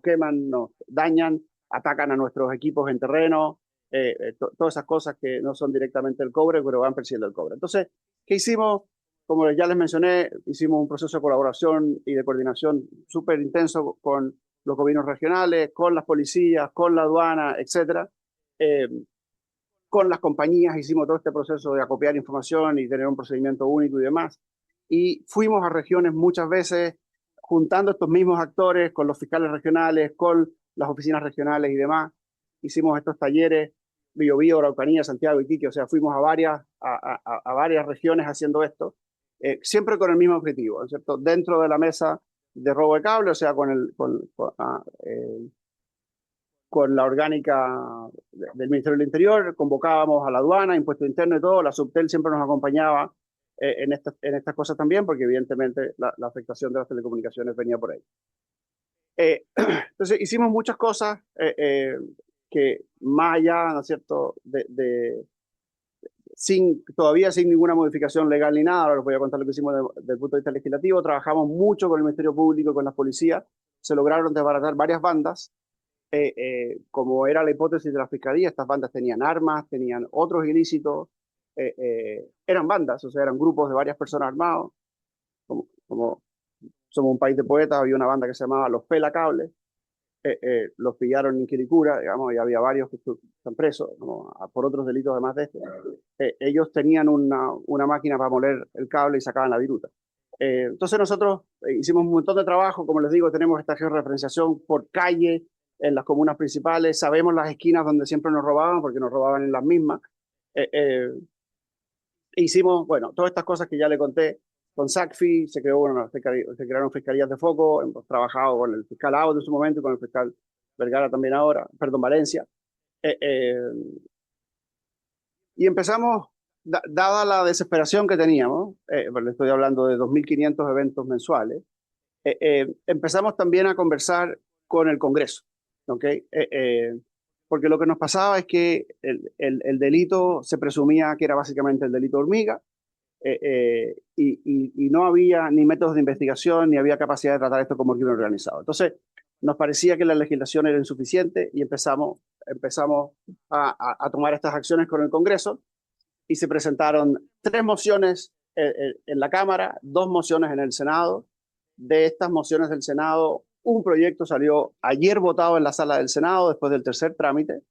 queman, nos dañan, atacan a nuestros equipos en terreno, todas esas cosas que no son directamente el cobre, pero van persiguiendo el cobre. Entonces, ¿qué hicimos? Como ya les mencioné, hicimos un proceso de colaboración y de coordinación súper intenso con los gobiernos regionales, con las policías, con la aduana, etcétera. Con las compañías hicimos todo este proceso de acopiar información y tener un procedimiento único y demás. Y fuimos a regiones muchas veces juntando estos mismos actores con los fiscales regionales, con las oficinas regionales y demás. Hicimos estos talleres, Biobío, Araucanía, Santiago, Iquique, o sea, fuimos a varias regiones haciendo esto, siempre con el mismo objetivo, ¿no es cierto? Dentro de la mesa de robo de cable, o sea, con la orgánica del Ministerio del Interior, convocábamos a la aduana, impuesto interno y todo, la Subtel siempre nos acompañaba en estas cosas también, porque evidentemente la afectación de las telecomunicaciones venía por ahí. Entonces hicimos muchas cosas que más allá, ¿no es cierto?, todavía sin ninguna modificación legal ni nada. Ahora les voy a contar lo que hicimos desde el punto de vista legislativo. Trabajamos mucho con el Ministerio Público y con las policías. Se lograron desbaratar varias bandas. Como era la hipótesis de la Fiscalía, estas bandas tenían armas, tenían otros ilícitos, eran bandas, o sea, eran grupos de varias personas armados. Como somos un país de poetas, había una banda que se llamaba Los Pelacables, los pillaron en Quilicura, digamos, y había varios que están presos, ¿no?, por otros delitos además de este. Ellos tenían una máquina para moler el cable y sacaban la viruta. Entonces nosotros hicimos un montón de trabajo, como les digo, tenemos esta georreferenciación por calle, en las comunas principales, sabemos las esquinas donde siempre nos robaban, porque nos robaban en las mismas. Hicimos, bueno, todas estas cosas que ya le conté. Con SACFI se crearon fiscalías de foco, hemos trabajado con el fiscal Aude en su momento y con el fiscal Vergara también ahora, perdón, Valencia. Y empezamos, dada la desesperación que teníamos, le estoy hablando de 2.500 eventos mensuales, empezamos también a conversar con el Congreso. ¿Okay? Porque lo que nos pasaba es que el delito se presumía que era básicamente el delito hormiga, y no había ni métodos de investigación, ni había capacidad de tratar esto como crimen organizado. Entonces, nos parecía que la legislación era insuficiente y empezamos a tomar estas acciones con el Congreso, y se presentaron 3 mociones en la Cámara, 2 mociones en el Senado. De estas mociones del Senado, un proyecto salió ayer votado en la sala del Senado después del tercer trámite.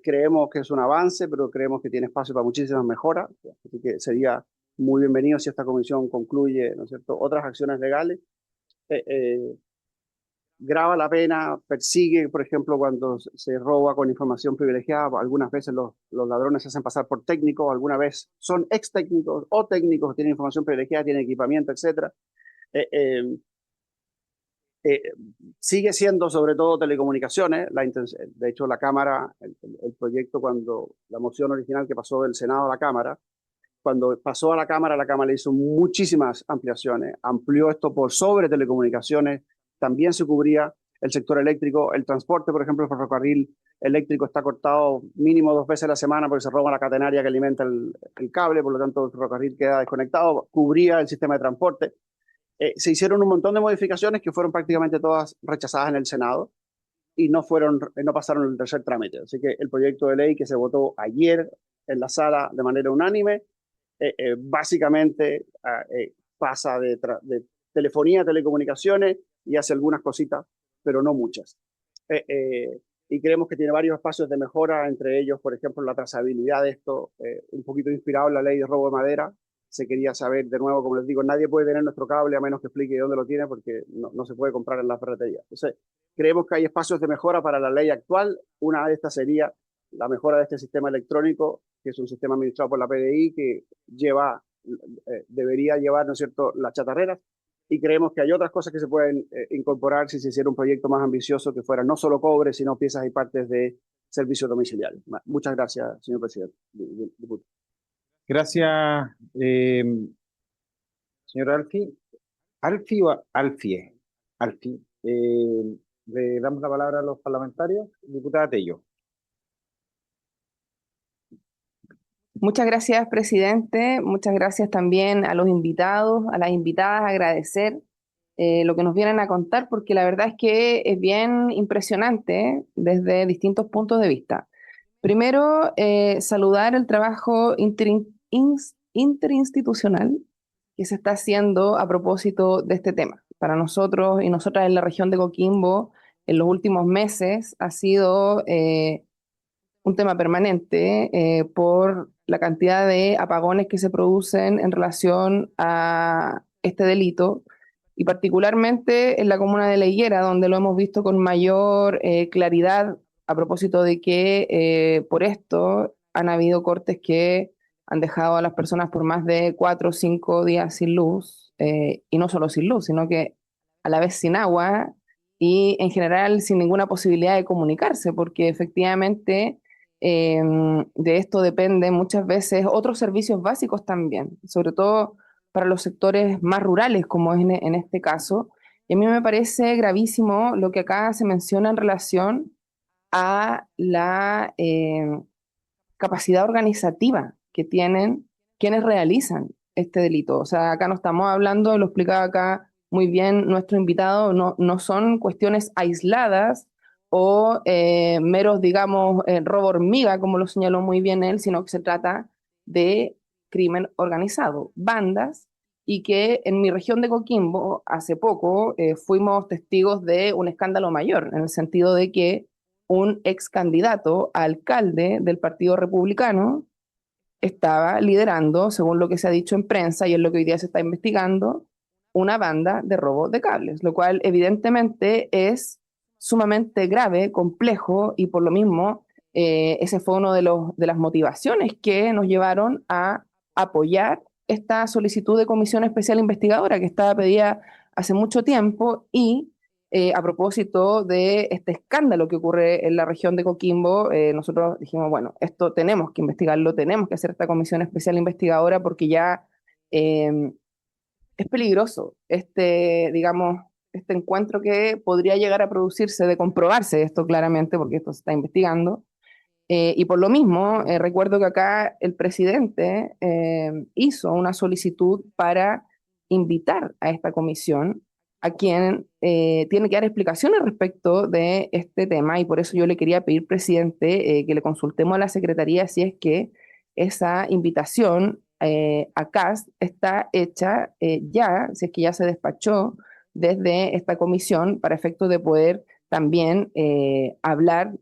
Creemos que es un avance, pero creemos que tiene espacio para muchísimas mejoras. Así que sería muy bienvenido si esta comisión concluye, ¿no es cierto?, otras acciones legales. grava la pena, persigue, por ejemplo, cuando se roba con información privilegiada. Algunas veces los ladrones se hacen pasar por técnicos, alguna vez son ex técnicos o técnicos, tienen información privilegiada, tienen equipamiento, etc. Sigue siendo sobre todo telecomunicaciones. De hecho, la Cámara, el proyecto, cuando la moción original que pasó del Senado a la Cámara, cuando pasó a la Cámara le hizo muchísimas ampliaciones, amplió esto por sobre telecomunicaciones, también se cubría el sector eléctrico, el transporte, por ejemplo, el ferrocarril eléctrico está cortado mínimo 2 veces a la semana porque se roba la catenaria que alimenta el cable, por lo tanto el ferrocarril queda desconectado, cubría el sistema de transporte. Se hicieron un montón de modificaciones que fueron prácticamente todas rechazadas en el Senado y no pasaron el tercer trámite. Así que el proyecto de ley que se votó ayer en la sala de manera unánime básicamente pasa de telefonía a telecomunicaciones y hace algunas cositas, pero no muchas. Y creemos que tiene varios espacios de mejora, entre ellos, por ejemplo, la trazabilidad de esto, un poquito inspirado en la ley de robo de madera. Se quería saber, de nuevo, como les digo, nadie puede tener nuestro cable a menos que explique dónde lo tiene porque no se puede comprar en la ferretería. Entonces, creemos que hay espacios de mejora para la ley actual. Una de estas sería la mejora de este sistema electrónico, que es un sistema administrado por la PDI que debería llevar, ¿no es cierto?, las chatarreras. Y creemos que hay otras cosas que se pueden incorporar si se hiciera un proyecto más ambicioso que fuera no solo cobre, sino piezas y partes de servicio domiciliario. Muchas gracias, señor presidente. Gracias, señor Alfi. Alfi o Alfie. Alfi. Le damos la palabra a los parlamentarios. Diputada Tello. Muchas gracias, presidente. Muchas gracias también a los invitados, a las invitadas, agradecer lo que nos vienen a contar, porque la verdad es que es bien impresionante desde distintos puntos de vista. Primero, saludar el trabajo interinstitucional que se está haciendo a propósito de este tema. Para nosotros y nosotras en la región de Coquimbo, en los últimos meses ha sido un tema permanente por la cantidad de apagones que se producen en relación a este delito, y particularmente en la comuna de La Higuera, donde lo hemos visto con mayor claridad a propósito de que por esto han habido cortes que han dejado a las personas por más de 4 o 5 días sin luz, y no solo sin luz, sino que a la vez sin agua y en general sin ninguna posibilidad de comunicarse, porque efectivamente de esto dependen muchas veces otros servicios básicos también, sobre todo para los sectores más rurales, como es en este caso. Y a mí me parece gravísimo lo que acá se menciona en relación a la capacidad organizativa que tienen quienes realizan este delito. O sea, acá no estamos hablando, lo explicaba acá muy bien nuestro invitado, no son cuestiones aisladas o meros, digamos, robo hormiga, como lo señaló muy bien él, sino que se trata de crimen organizado, bandas, y que en mi región de Coquimbo hace poco fuimos testigos de un escándalo mayor, en el sentido de que un ex candidato a alcalde del Partido Republicano estaba liderando, según lo que se ha dicho en prensa y es lo que hoy día se está investigando, una banda de robo de cables, lo cual evidentemente es sumamente grave, complejo, y por lo mismo ese fue uno de las motivaciones que nos llevaron a apoyar esta solicitud de comisión especial investigadora que estaba pedida hace mucho tiempo. Y a propósito de este escándalo que ocurre en la región de Coquimbo, nosotros dijimos, bueno, esto tenemos que investigarlo, tenemos que hacer esta comisión especial investigadora porque ya es peligroso digamos, este encuentro que podría llegar a producirse, de comprobarse esto claramente, porque esto se está investigando. Y por lo mismo, recuerdo que acá el presidente hizo una solicitud para invitar a esta comisión a quien tiene que dar explicaciones respecto de este tema, y por eso yo le quería pedir, presidente, que le consultemos a la Secretaría si es que esa invitación a CAS está hecha ya, si es que ya se despachó desde esta comisión para efectos de poder también hablar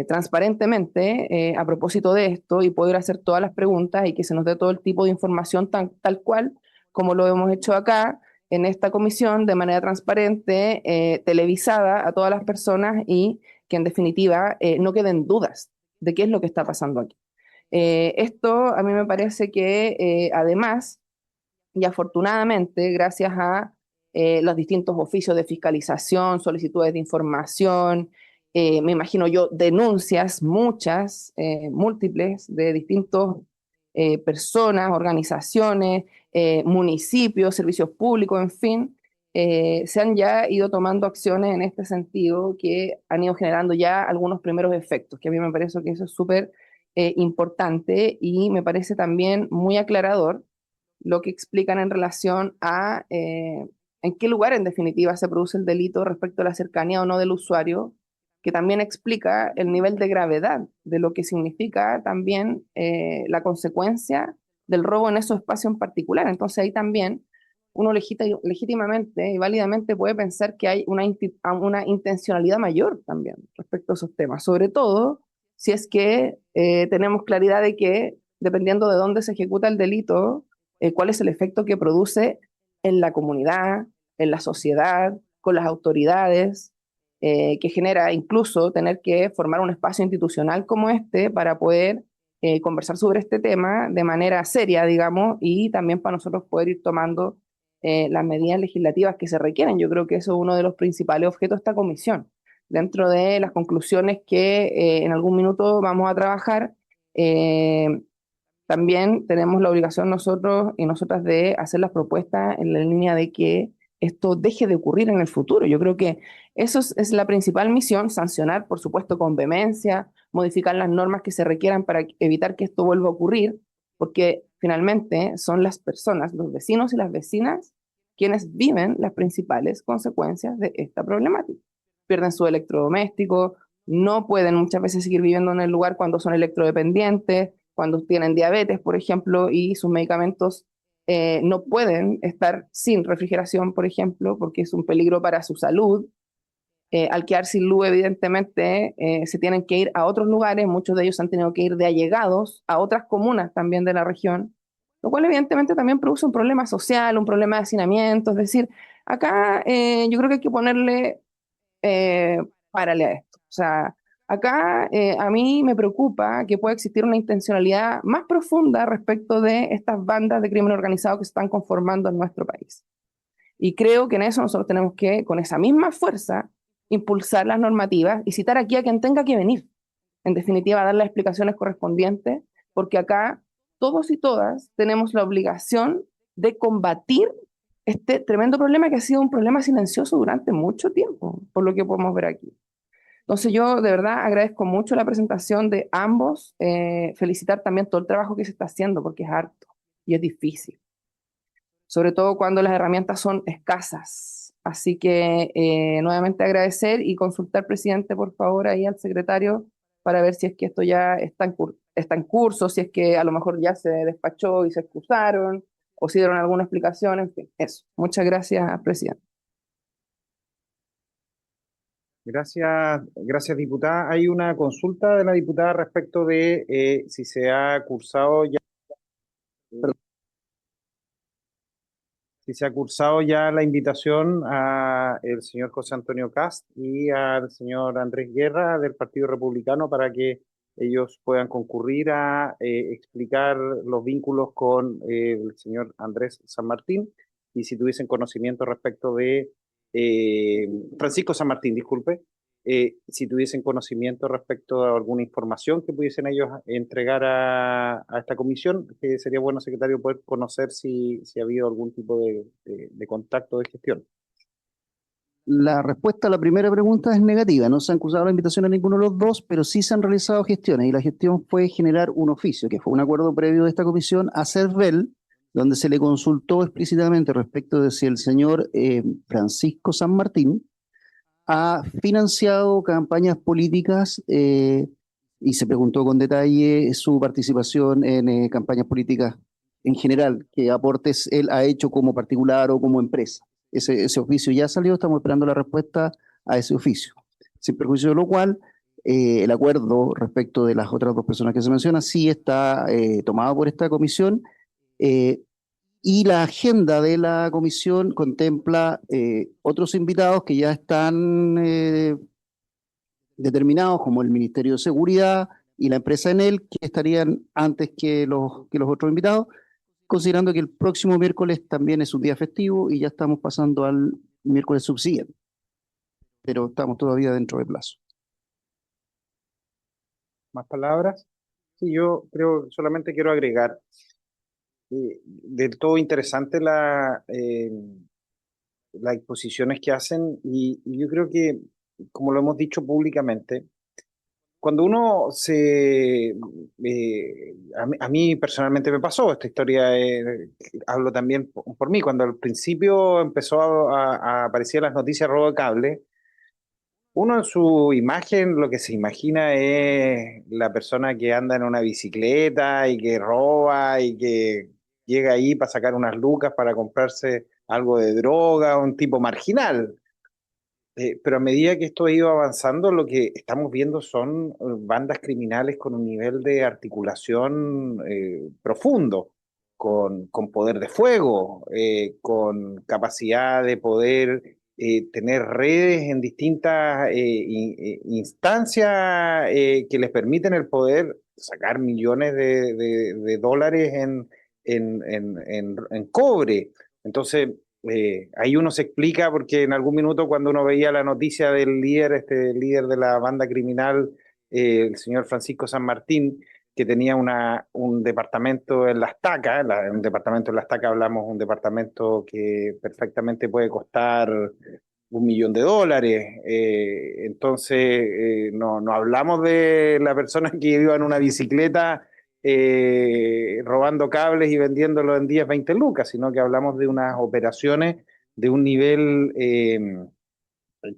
transparentemente a propósito de esto y poder hacer todas las preguntas y que se nos dé todo el tipo de información tal cual como lo hemos hecho acá, en esta comisión de manera transparente, televisada a todas las personas y que en definitiva no queden dudas de qué es lo que está pasando aquí. Esto a mí me parece que además, y afortunadamente, gracias a los distintos oficios de fiscalización, solicitudes de información, me imagino yo, denuncias, muchas, múltiples, de distintas personas, organizaciones, municipios, servicios públicos, en fin, se han ya ido tomando acciones en este sentido que han ido generando ya algunos primeros efectos, que a mí me parece que eso es súper importante y me parece también muy aclarador lo que explican en relación a en qué lugar en definitiva se produce el delito respecto a la cercanía o no del usuario, que también explica el nivel de gravedad de lo que significa también la consecuencia del robo en esos espacios en particular. Entonces ahí también uno legítimamente y válidamente puede pensar que hay una intencionalidad mayor también respecto a esos temas, sobre todo si es que tenemos claridad de que dependiendo de dónde se ejecuta el delito, cuál es el efecto que produce en la comunidad, en la sociedad, con las autoridades, que genera incluso tener que formar un espacio institucional como este para poder conversar sobre este tema de manera seria, digamos, y también para nosotros poder ir tomando las medidas legislativas que se requieren. Yo creo que eso es uno de los principales objetos de esta comisión. Dentro de las conclusiones que en algún minuto vamos a trabajar, también tenemos la obligación nosotros y nosotras de hacer las propuestas en la línea de que esto deje de ocurrir en el futuro. Yo creo que eso es la principal misión, sancionar, por supuesto, con vehemencia, modificar las normas que se requieran para evitar que esto vuelva a ocurrir, porque finalmente son las personas, los vecinos y las vecinas, quienes viven las principales consecuencias de esta problemática. Pierden su electrodoméstico, no pueden muchas veces seguir viviendo en el lugar cuando son electrodependientes, cuando tienen diabetes, por ejemplo, y sus medicamentos no pueden estar sin refrigeración, por ejemplo, porque es un peligro para su salud. Al quedar sin luz, evidentemente, se tienen que ir a otros lugares, muchos de ellos han tenido que ir de allegados a otras comunas también de la región, lo cual evidentemente también produce un problema social, un problema de hacinamiento, es decir, acá yo creo que hay que ponerle párale a esto. O sea, acá a mí me preocupa que pueda existir una intencionalidad más profunda respecto de estas bandas de crimen organizado que se están conformando en nuestro país. Y creo que en eso nosotros tenemos que, con esa misma fuerza, impulsar las normativas y citar aquí a quien tenga que venir. En definitiva, dar las explicaciones correspondientes, porque acá todos y todas tenemos la obligación de combatir este tremendo problema que ha sido un problema silencioso durante mucho tiempo, por lo que podemos ver aquí. Entonces yo de verdad agradezco mucho la presentación de ambos, felicitar también todo el trabajo que se está haciendo, porque es harto y es difícil, sobre todo cuando las herramientas son escasas. Así que nuevamente agradecer y consultar, presidente, por favor, ahí al secretario, para ver si es que esto ya está en curso, si es que a lo mejor ya se despachó y se excusaron, o si dieron alguna explicación, en fin, eso. Muchas gracias, presidente. Gracias, diputada. Hay una consulta de la diputada respecto de si se ha cursado ya, la invitación a el señor José Antonio Kast y al señor Andrés Guerra del Partido Republicano para que ellos puedan concurrir a explicar los vínculos con el señor Andrés San Martín y si tuviesen conocimiento respecto de Francisco San Martín, disculpe, si tuviesen conocimiento respecto a alguna información que pudiesen ellos entregar a esta comisión, que sería bueno, secretario, poder conocer si ha habido algún tipo de contacto de gestión. La respuesta a la primera pregunta es negativa. No se han cursado la invitación a ninguno de los dos, pero sí se han realizado gestiones. Y la gestión fue generar un oficio, que fue un acuerdo previo de esta comisión a CERVEL, donde se le consultó explícitamente respecto de si el señor Francisco San Martín ha financiado campañas políticas y se preguntó con detalle su participación en campañas políticas en general, qué aportes él ha hecho como particular o como empresa. Ese oficio ya salió, estamos esperando la respuesta a ese oficio. Sin perjuicio de lo cual, el acuerdo respecto de las otras dos personas que se mencionan sí está tomado por esta comisión Y la agenda de la comisión contempla otros invitados que ya están determinados, como el Ministerio de Seguridad y la empresa Enel, que estarían antes que los otros invitados, considerando que el próximo miércoles también es un día festivo y ya estamos pasando al miércoles subsiguiente, pero estamos todavía dentro de plazo. ¿Más palabras? Sí, yo creo, solamente quiero agregar, del todo interesante las exposiciones que hacen y yo creo que, como lo hemos dicho públicamente, cuando uno a mí personalmente me pasó esta historia, hablo también por mí, cuando al principio empezó a aparecer en las noticias robo de cable, uno en su imagen lo que se imagina es la persona que anda en una bicicleta y que roba y que llega ahí para sacar unas lucas para comprarse algo de droga, un tipo marginal. Pero a medida que esto ha ido avanzando, lo que estamos viendo son bandas criminales con un nivel de articulación profundo, con poder de fuego, con capacidad de poder tener redes en distintas instancias que les permiten el poder sacar millones de dólares en cobre. Entonces, ahí uno se explica porque en algún minuto cuando uno veía la noticia del líder, este líder de la banda criminal, el señor Francisco San Martín, que tenía un departamento en Las Tacas, un departamento en Las Tacas hablamos un departamento que perfectamente puede costar $1 millón. Entonces, no hablamos de la persona que iba en una bicicleta robando cables y vendiéndolo en 10, 20 lucas, sino que hablamos de unas operaciones de un nivel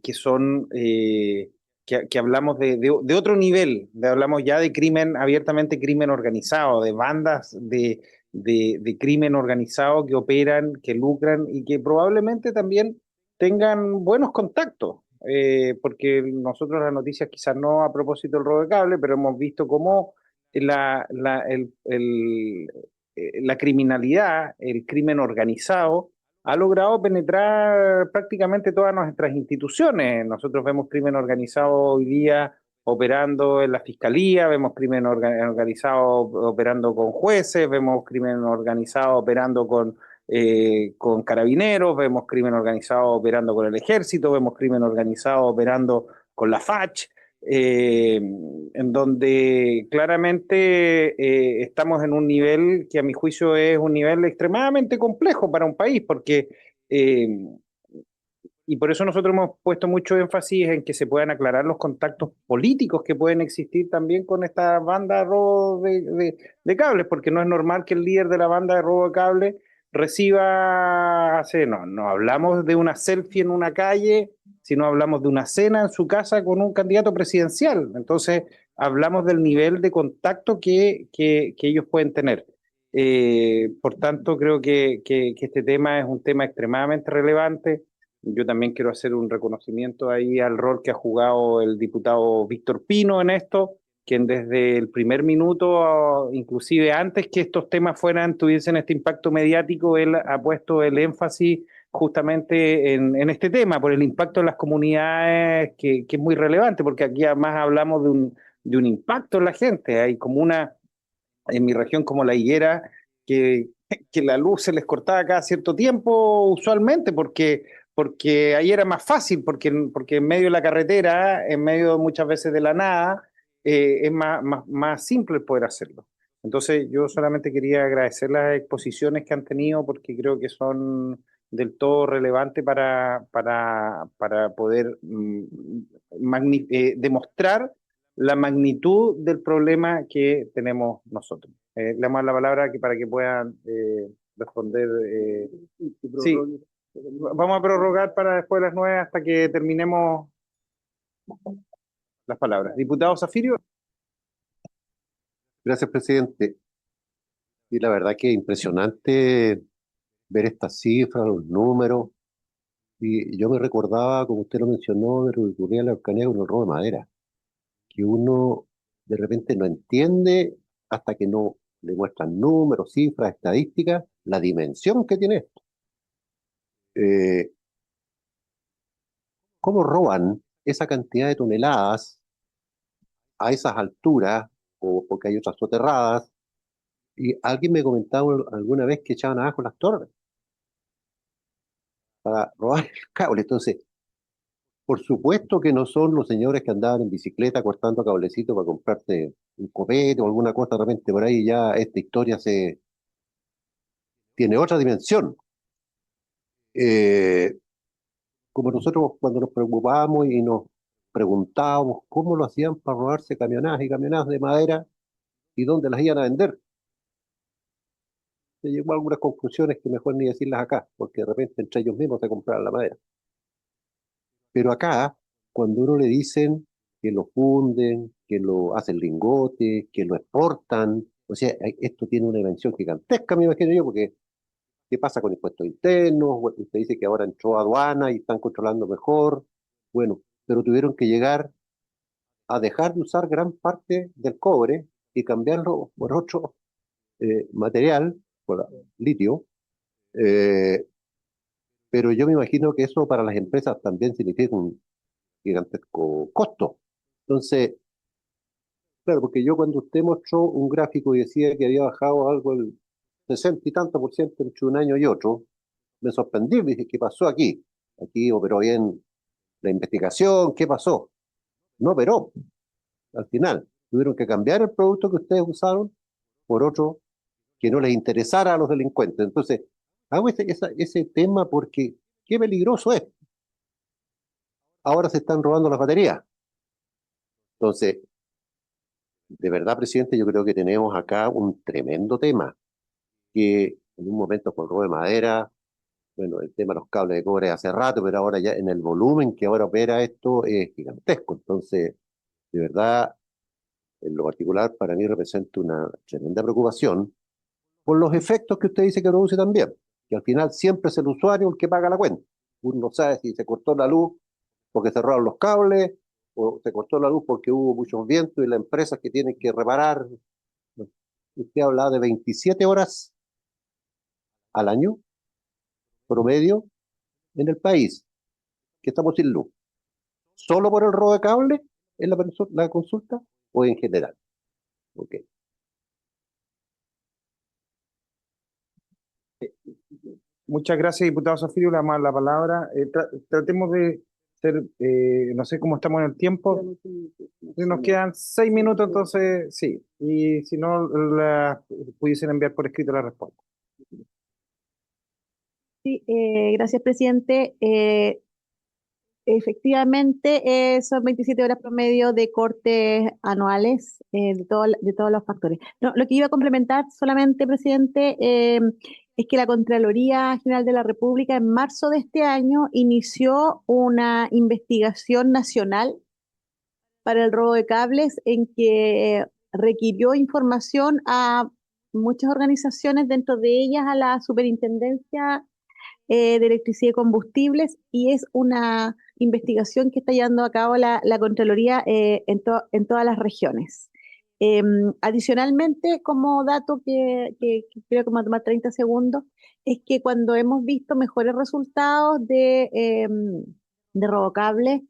que son, que hablamos de otro nivel, hablamos ya de crimen, abiertamente crimen organizado, de bandas de crimen organizado que operan, que lucran y que probablemente también tengan buenos contactos. Porque nosotros las noticias quizás no a propósito del robo de cable, pero hemos visto cómo la criminalidad, el crimen organizado, ha logrado penetrar prácticamente todas nuestras instituciones. Nosotros vemos crimen organizado hoy día operando en la fiscalía, vemos crimen organizado operando con jueces, vemos crimen organizado operando con carabineros, vemos crimen organizado operando con el ejército, vemos crimen organizado operando con la FACH, en donde claramente estamos en un nivel que a mi juicio es un nivel extremadamente complejo para un país, porque, eh, y por eso nosotros hemos puesto mucho énfasis en que se puedan aclarar los contactos políticos que pueden existir también con esta banda de robo de cables, porque no es normal que el líder de la banda de robo de cables reciba, no hablamos de una selfie en una calle, sino hablamos de una cena en su casa con un candidato presidencial. Entonces, hablamos del nivel de contacto que ellos pueden tener. Por tanto, creo que este tema es un tema extremadamente relevante. Yo también quiero hacer un reconocimiento ahí al rol que ha jugado el diputado Víctor Pino en esto, quien desde el primer minuto, inclusive antes que estos temas tuviesen este impacto mediático, él ha puesto el énfasis justamente en este tema, por el impacto en las comunidades, que es muy relevante, porque aquí además hablamos de un impacto en la gente. Hay en mi región como La Higuera, que, que la luz se les cortaba cada cierto tiempo usualmente, porque ahí era más fácil, porque en medio de la carretera, en medio muchas veces de la nada, es más simple el poder hacerlo. Entonces yo solamente quería agradecer las exposiciones que han tenido porque creo que son del todo relevantes para poder demostrar la magnitud del problema que tenemos nosotros. Le damos la palabra para que puedan responder. Sí, vamos a prorrogar para después de las 9 hasta que terminemos las palabras. Diputado Zafirio. Gracias, presidente. Y la verdad que es impresionante ver estas cifras, los números. Y yo me recordaba, como usted lo mencionó, de lo que ocurría en la Araucanía con el robo de madera, que uno de repente no entiende hasta que no le muestran números, cifras, estadísticas, la dimensión que tiene esto. ¿Cómo roban esa cantidad de toneladas a esas alturas, o porque hay otras soterradas? Y alguien me comentaba alguna vez que echaban abajo las torres para robar el cable. Entonces, por supuesto que no son los señores que andaban en bicicleta cortando cablecito para comprarte un copete o alguna cosa de repente por ahí. Ya esta historia tiene otra dimensión. Eh, Como nosotros cuando nos preocupábamos y nos preguntábamos cómo lo hacían para robarse camionadas y camionadas de madera y dónde las iban a vender, se llegó a algunas conclusiones que mejor ni decirlas acá, porque de repente entre ellos mismos se compraron la madera. Pero acá, cuando uno le dicen que lo funden, que lo hacen lingotes, que lo exportan, o sea, esto tiene una dimensión gigantesca, me imagino yo, porque ¿qué pasa con impuestos internos? Bueno, usted dice que ahora entró aduana y están controlando mejor. Bueno, pero tuvieron que llegar a dejar de usar gran parte del cobre y cambiarlo por otro material, por litio. eh, pero yo me imagino que eso para las empresas también significa un gigantesco costo. Entonces, claro, porque yo cuando usted mostró un gráfico y decía que había bajado algo el 60 y tanto por ciento entre un año y otro, me sorprendí, me dije, ¿qué pasó aquí? Aquí operó bien la investigación, ¿qué pasó? No operó, al final. Tuvieron que cambiar el producto que ustedes usaron por otro que no les interesara a los delincuentes. Entonces, hago ese tema porque qué peligroso es. Ahora se están robando las baterías. Entonces, de verdad, presidente, yo creo que tenemos acá un tremendo tema, que en un momento con robo de madera, bueno, el tema de los cables de cobre hace rato, pero ahora ya en el volumen que ahora opera esto es gigantesco. Entonces, de verdad, en lo particular, para mí representa una tremenda preocupación por los efectos que usted dice que produce también, que al final siempre es el usuario el que paga la cuenta. Uno no sabe si se cortó la luz porque cerraron los cables, o se cortó la luz porque hubo muchos vientos y las empresas que tienen que reparar. Usted habla de 27 horas al año promedio en el país, que estamos sin luz. ¿Solo por el robo de cable en la consulta o en general? Ok. Muchas gracias, diputado Zafiro. Le damos la palabra. Tratemos de ser, no sé cómo estamos en el tiempo. Si nos quedan 6 minutos, entonces sí. Y si no, pudiesen enviar por escrito la respuesta. Sí, gracias, presidente. Efectivamente, son 27 horas promedio de cortes anuales de todos los factores. No, lo que iba a complementar solamente, presidente, es que la Contraloría General de la República en marzo de este año inició una investigación nacional para el robo de cables en que requirió información a muchas organizaciones, dentro de ellas a la Superintendencia de Electricidad y Combustibles, y es una investigación que está llevando a cabo la Contraloría en todas las regiones. Adicionalmente, como dato que creo que me va a tomar 30 segundos, es que cuando hemos visto mejores resultados de robocables,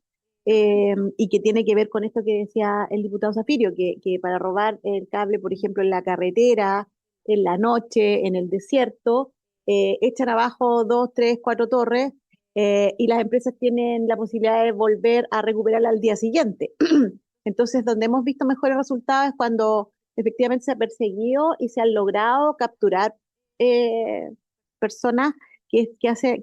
y que tiene que ver con esto que decía el diputado Zafirio, que para robar el cable, por ejemplo, en la carretera, en la noche, en el desierto, echan abajo 2, 3, 4 torres, y las empresas tienen la posibilidad de volver a recuperarla al día siguiente. Entonces, donde hemos visto mejores resultados es cuando efectivamente se ha perseguido y se han logrado capturar eh, personas que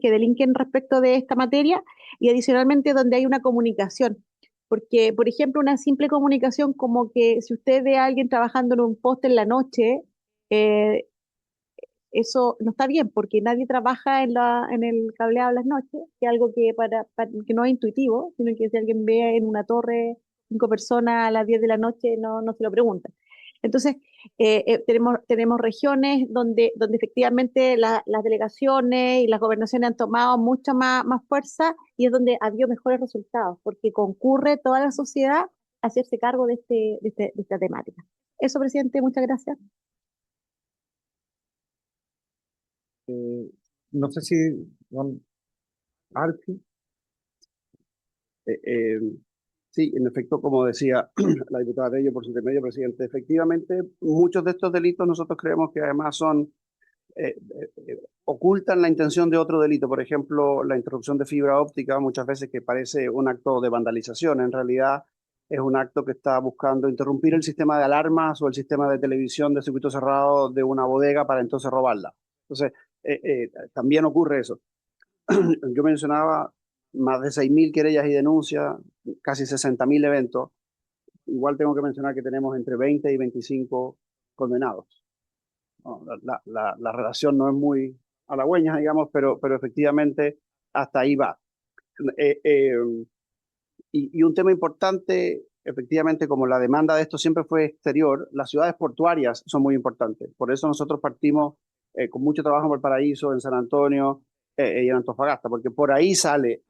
delinquen respecto de esta materia, y adicionalmente donde hay una comunicación. Porque, por ejemplo, una simple comunicación como que si usted ve a alguien trabajando en un poste en la noche, eh, eso no está bien, porque nadie trabaja en el cableado a las noches, que es algo que no es intuitivo, sino que si alguien ve en una torre 5 personas a las 10 de la noche, no se lo pregunta. Entonces, tenemos regiones donde efectivamente las delegaciones y las gobernaciones han tomado mucha más fuerza, y es donde ha habido mejores resultados, porque concurre toda la sociedad a hacerse cargo de esta temática. Eso, presidente, muchas gracias. No sé si don Alfie. Sí, en efecto, como decía la diputada Tello por su intermedio, presidente, efectivamente, muchos de estos delitos nosotros creemos que además son ocultan la intención de otro delito. Por ejemplo, la interrupción de fibra óptica, muchas veces que parece un acto de vandalización, en realidad es un acto que está buscando interrumpir el sistema de alarmas o el sistema de televisión de circuito cerrado de una bodega para entonces robarla. Entonces, también ocurre eso. Yo mencionaba más de 6.000 querellas y denuncias, casi 60.000 eventos. Igual tengo que mencionar que tenemos entre 20 y 25 condenados. No, la relación no es muy halagüeña, digamos, pero efectivamente hasta ahí va. Y un tema importante, efectivamente, como la demanda de esto siempre fue exterior, las ciudades portuarias son muy importantes. Por eso nosotros partimos con mucho trabajo en Valparaíso, en San Antonio y en Antofagasta, porque por ahí sale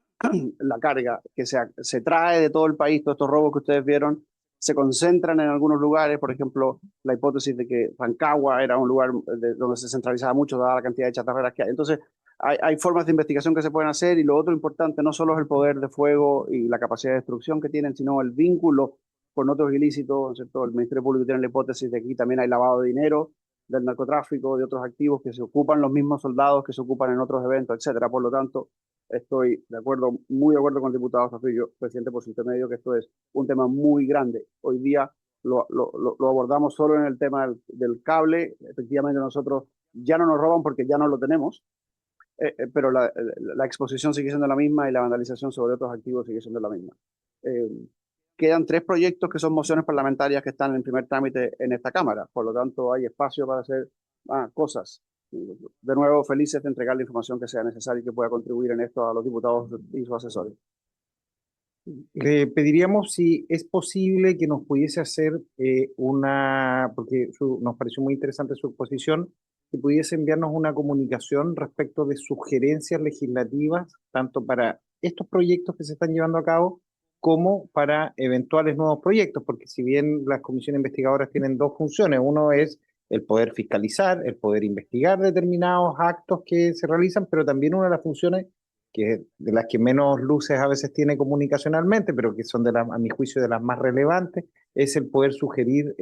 la carga que se trae de todo el país. Todos estos robos que ustedes vieron se concentran en algunos lugares. Por ejemplo, la hipótesis de que Rancagua era un lugar donde se centralizaba mucho, dada la cantidad de chatarreras que hay. Entonces, hay formas de investigación que se pueden hacer, y lo otro importante no solo es el poder de fuego y la capacidad de destrucción que tienen, sino el vínculo con otros ilícitos, ¿cierto? El Ministerio Público tiene la hipótesis de que aquí también hay lavado de dinero, del narcotráfico, de otros activos que se ocupan los mismos soldados que se ocupan en otros eventos, etcétera. Por lo tanto, estoy de acuerdo, muy de acuerdo con el diputado Zafrillo, presidente, por su intermedio, que esto es un tema muy grande. Hoy día lo abordamos solo en el tema del cable. Efectivamente, nosotros ya no nos roban porque ya no lo tenemos, pero la exposición sigue siendo la misma y la vandalización sobre otros activos sigue siendo la misma. Quedan 3 proyectos que son mociones parlamentarias que están en primer trámite en esta Cámara, por lo tanto hay espacio para hacer cosas. De nuevo, felices de entregar la información que sea necesaria y que pueda contribuir en esto a los diputados y sus asesores. Le pediríamos si es posible que nos pudiese hacer porque nos pareció muy interesante su exposición, que pudiese enviarnos una comunicación respecto de sugerencias legislativas, tanto para estos proyectos que se están llevando a cabo, como para eventuales nuevos proyectos, porque si bien las comisiones investigadoras tienen 2 funciones, uno es el poder fiscalizar, el poder investigar determinados actos que se realizan, pero también una de las funciones que de las que menos luces a veces tiene comunicacionalmente, pero que son a mi juicio de las más relevantes, es el poder sugerir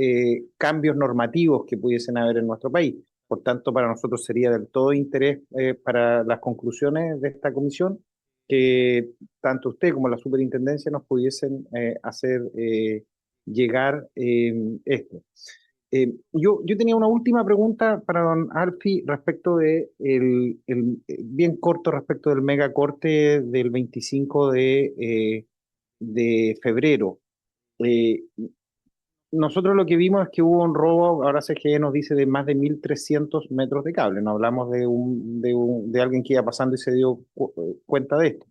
cambios normativos que pudiesen haber en nuestro país. Por tanto, para nosotros sería del todo interés para las conclusiones de esta comisión que tanto usted como la superintendencia nos pudiesen hacer llegar esto. Yo tenía una última pregunta para don Alfie respecto bien corto respecto del megacorte del 25 de febrero. Eh, Nosotros lo que vimos es que hubo un robo, ahora CGE nos dice, de más de 1.300 metros de cable. No hablamos de alguien que iba pasando y se dio cuenta de esto.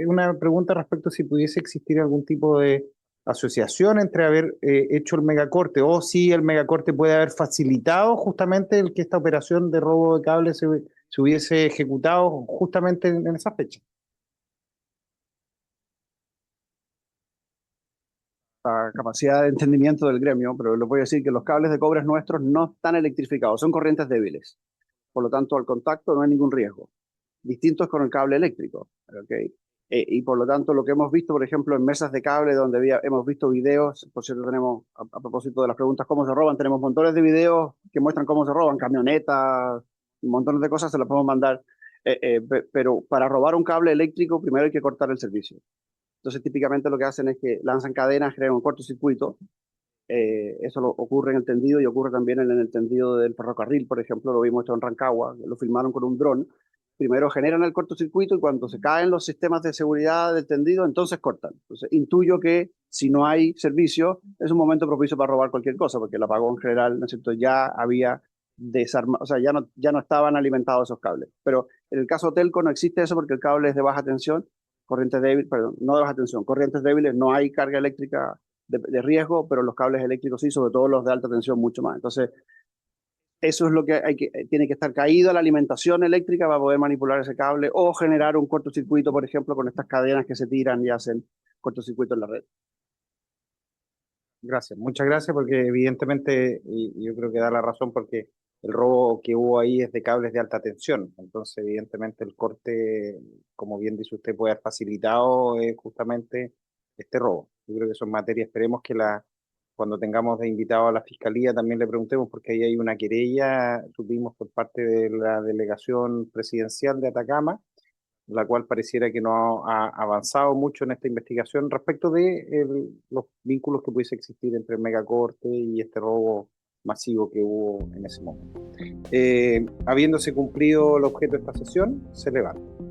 Una pregunta respecto a si pudiese existir algún tipo de asociación entre haber hecho el megacorte, o si el megacorte puede haber facilitado justamente el que esta operación de robo de cable se hubiese ejecutado justamente en esa fecha. La capacidad de entendimiento del gremio, pero les voy a decir que los cables de cobre nuestros no están electrificados, son corrientes débiles. Por lo tanto, al contacto no hay ningún riesgo. Distinto es con el cable eléctrico, ¿okay? Y por lo tanto, lo que hemos visto, por ejemplo, en mesas de cable donde hemos visto videos, por cierto, tenemos, a propósito de las preguntas cómo se roban, tenemos montones de videos que muestran cómo se roban, camionetas, montones de cosas, se las podemos mandar. Pero para robar un cable eléctrico, primero hay que cortar el servicio. Entonces, típicamente lo que hacen es que lanzan cadenas, crean un cortocircuito. Eso ocurre en el tendido y ocurre también en el tendido del ferrocarril, por ejemplo, lo vimos esto en Rancagua, lo filmaron con un dron. Primero generan el cortocircuito y cuando se caen los sistemas de seguridad del tendido, entonces cortan. Entonces, intuyo que si no hay servicio, es un momento propicio para robar cualquier cosa, porque el apagón general, ¿no es cierto?, ya había desarmado, o sea, ya no estaban alimentados esos cables. Pero en el caso Telco no existe eso porque el cable es de baja tensión, corrientes débiles, perdón, no de baja tensión, corrientes débiles, no hay carga eléctrica de riesgo, pero los cables eléctricos sí, sobre todo los de alta tensión mucho más. Entonces, eso es lo que tiene que estar caído la alimentación eléctrica para poder manipular ese cable o generar un cortocircuito, por ejemplo, con estas cadenas que se tiran y hacen cortocircuito en la red. Gracias, muchas gracias, porque evidentemente, y yo creo que da la razón, porque el robo que hubo ahí es de cables de alta tensión, entonces evidentemente el corte, como bien dice usted, puede haber facilitado justamente este robo. Yo creo que son materias, esperemos que cuando tengamos de invitado a la Fiscalía también le preguntemos, porque ahí hay una querella, tuvimos por parte de la delegación presidencial de Atacama, la cual pareciera que no ha avanzado mucho en esta investigación respecto de los vínculos que pudiese existir entre el megacorte y este robo masivo que hubo en ese momento. Habiéndose cumplido el objeto de esta sesión, se levanta.